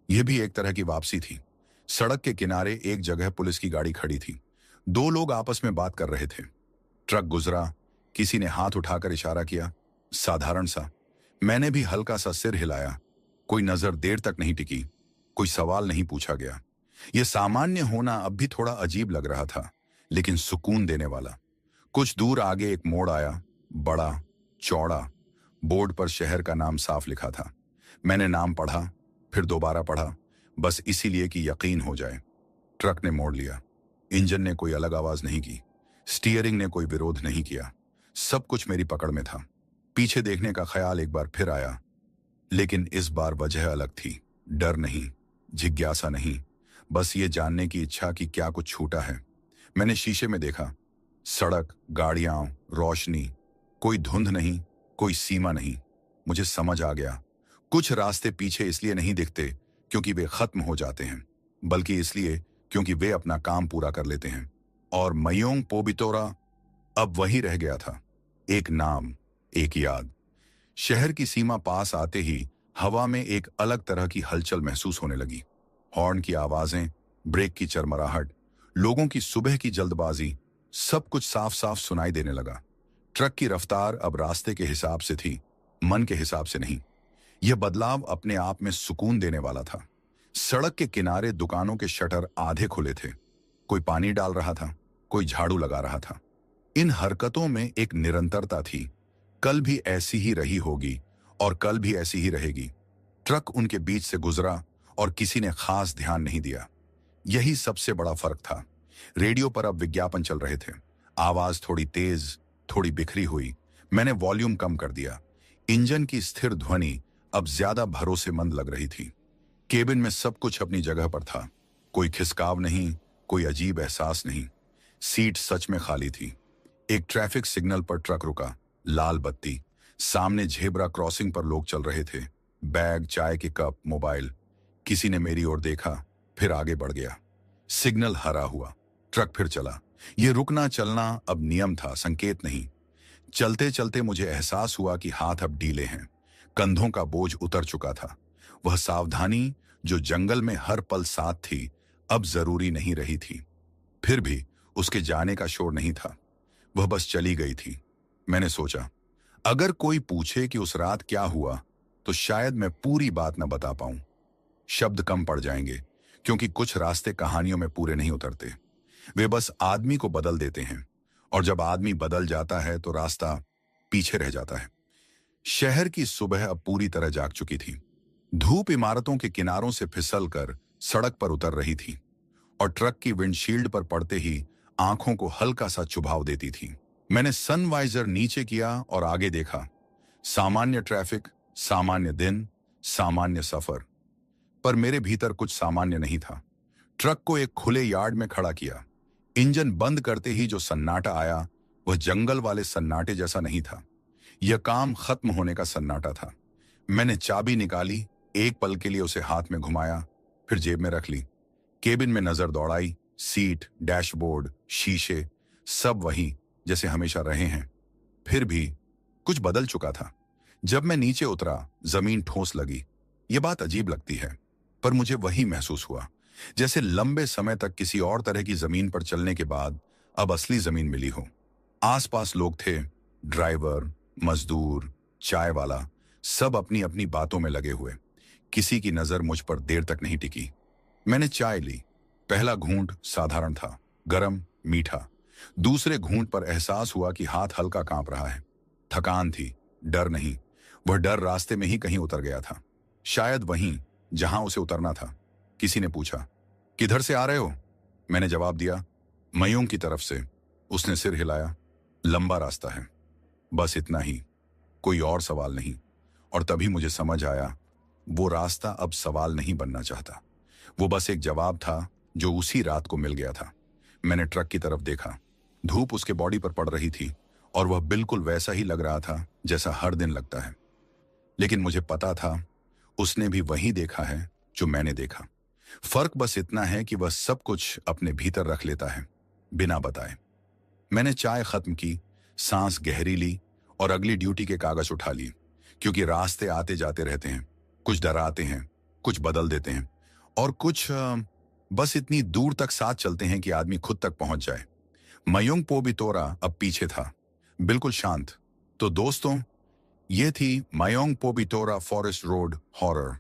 [SPEAKER 1] यह भी एक तरह की वापसी थी। सड़क के किनारे एक जगह पुलिस की गाड़ी खड़ी थी। दो लोग आपस में बात कर रहे थे। ट्रक गुजरा, किसी ने हाथ उठाकर इशारा किया, साधारण सा। मैंने भी हल्का सा सिर हिलाया। कोई नजर देर तक नहीं टिकी, कोई सवाल नहीं पूछा गया। यह सामान्य होना अब भी थोड़ा अजीब लग रहा था, लेकिन सुकून देने वाला। कुछ दूर आगे एक मोड़ आया, बड़ा, चौड़ा। बोर्ड पर शहर का नाम साफ लिखा था। मैंने नाम पढ़ा, फिर दोबारा पढ़ा, बस इसीलिए कि यकीन हो जाए। ट्रक ने मोड़ लिया। इंजन ने कोई अलग आवाज नहीं की, स्टीयरिंग ने कोई विरोध नहीं किया। सब कुछ मेरी पकड़ में था। पीछे देखने का ख्याल एक बार फिर आया, लेकिन इस बार वजह अलग थी। डर नहीं, जिज्ञासा नहीं, बस ये जानने की इच्छा कि क्या कुछ छूटा है। मैंने शीशे में देखा, सड़क, गाड़ियां, रोशनी, कोई धुंध नहीं, कोई सीमा नहीं। मुझे समझ आ गया, कुछ रास्ते पीछे इसलिए नहीं दिखते क्योंकि वे खत्म हो जाते हैं, बल्कि इसलिए क्योंकि वे अपना काम पूरा कर लेते हैं। और मयोंग पोबितोरा अब वही रह गया था, एक नाम, एक याद। शहर की सीमा पास आते ही हवा में एक अलग तरह की हलचल महसूस होने लगी। हॉर्न की आवाजें, ब्रेक की चरमराहट, लोगों की सुबह की जल्दबाजी, सब कुछ साफ साफ सुनाई देने लगा। ट्रक की रफ्तार अब रास्ते के हिसाब से थी, मन के हिसाब से नहीं। यह बदलाव अपने आप में सुकून देने वाला था। सड़क के किनारे दुकानों के शटर आधे खुले थे। कोई पानी डाल रहा था, कोई झाड़ू लगा रहा था। इन हरकतों में एक निरंतरता थी। कल भी ऐसी ही रही होगी और कल भी ऐसी ही रहेगी। ट्रक उनके बीच से गुजरा और किसी ने खास ध्यान नहीं दिया। यही सबसे बड़ा फर्क था। रेडियो पर अब विज्ञापन चल रहे थे। आवाज थोड़ी तेज, थोड़ी बिखरी हुई। मैंने वॉल्यूम कम कर दिया। इंजन की स्थिर ध्वनि अब ज्यादा भरोसेमंद लग रही थी। केबिन में सब कुछ अपनी जगह पर था। कोई खिसकाव नहीं, कोई अजीब एहसास नहीं। सीट सच में खाली थी। एक ट्रैफिक सिग्नल पर ट्रक रुका, लाल बत्ती। सामने झेब्रा क्रॉसिंग पर लोग चल रहे थे। बैग, चाय के कप, मोबाइल। किसी ने मेरी ओर देखा, फिर आगे बढ़ गया। सिग्नल हरा हुआ, ट्रक फिर चला। यह रुकना चलना अब नियम था, संकेत नहीं। चलते चलते मुझे एहसास हुआ कि हाथ अब ढीले हैं, कंधों का बोझ उतर चुका था। वह सावधानी जो जंगल में हर पल साथ थी, अब जरूरी नहीं रही थी। फिर भी उसके जाने का शोर नहीं था, वह बस चली गई थी। मैंने सोचा, अगर कोई पूछे कि उस रात क्या हुआ, तो शायद मैं पूरी बात न बता पाऊं। शब्द कम पड़ जाएंगे, क्योंकि कुछ रास्ते कहानियों में पूरे नहीं उतरते। वे बस आदमी को बदल देते हैं, और जब आदमी बदल जाता है तो रास्ता पीछे रह जाता है। शहर की सुबह अब पूरी तरह जाग चुकी थी। धूप इमारतों के किनारों से फिसलकर सड़क पर उतर रही थी और ट्रक की विंडशील्ड पर पड़ते ही आंखों को हल्का सा चुभाव देती थी। मैंने सनवाइजर नीचे किया और आगे देखा। सामान्य ट्रैफिक, सामान्य दिन, सामान्य सफर। पर मेरे भीतर कुछ सामान्य नहीं था। ट्रक को एक खुले यार्ड में खड़ा किया। इंजन बंद करते ही जो सन्नाटा आया, वह जंगल वाले सन्नाटे जैसा नहीं था। यह काम खत्म होने का सन्नाटा था। मैंने चाबी निकाली, एक पल के लिए उसे हाथ में घुमाया, फिर जेब में रख ली। केबिन में नजर दौड़ाई। सीट, डैशबोर्ड, शीशे, सब वही जैसे हमेशा रहे हैं। फिर भी कुछ बदल चुका था। जब मैं नीचे उतरा, जमीन ठोस लगी। यह बात अजीब लगती है, पर मुझे वही महसूस हुआ, जैसे लंबे समय तक किसी और तरह की जमीन पर चलने के बाद अब असली जमीन मिली हो। आसपास लोग थे, ड्राइवर, मजदूर, चाय वाला, सब अपनी अपनी बातों में लगे हुए। किसी की नजर मुझ पर देर तक नहीं टिकी। मैंने चाय ली, पहला घूंट साधारण था, गरम, मीठा। दूसरे घूंट पर एहसास हुआ कि हाथ हल्का कांप रहा है। थकान थी, डर नहीं। वह डर रास्ते में ही कहीं उतर गया था, शायद वहीं जहां उसे उतरना था। किसी ने पूछा, किधर से आ रहे हो? मैंने जवाब दिया, मयूंग की तरफ से। उसने सिर हिलाया, लंबा रास्ता है। बस इतना ही, कोई और सवाल नहीं। और तभी मुझे समझ आया, वो रास्ता अब सवाल नहीं बनना चाहता। वो बस एक जवाब था जो उसी रात को मिल गया था। मैंने ट्रक की तरफ देखा। धूप उसके बॉडी पर पड़ रही थी और वह बिल्कुल वैसा ही लग रहा था जैसा हर दिन लगता है। लेकिन मुझे पता था, उसने भी वही देखा है जो मैंने देखा। फर्क बस इतना है कि वह सब कुछ अपने भीतर रख लेता है, बिना बताए। मैंने चाय खत्म की, सांस गहरी ली और अगली ड्यूटी के कागज उठा लिए। क्योंकि रास्ते आते जाते रहते हैं, कुछ डराते हैं, कुछ बदल देते हैं और कुछ बस इतनी दूर तक साथ चलते हैं कि आदमी खुद तक पहुंच जाए। मयूंग पोबितोरा अब पीछे था, बिल्कुल शांत। तो दोस्तों, ये थी मयूंग पोबितोरा फॉरेस्ट रोड हॉरर।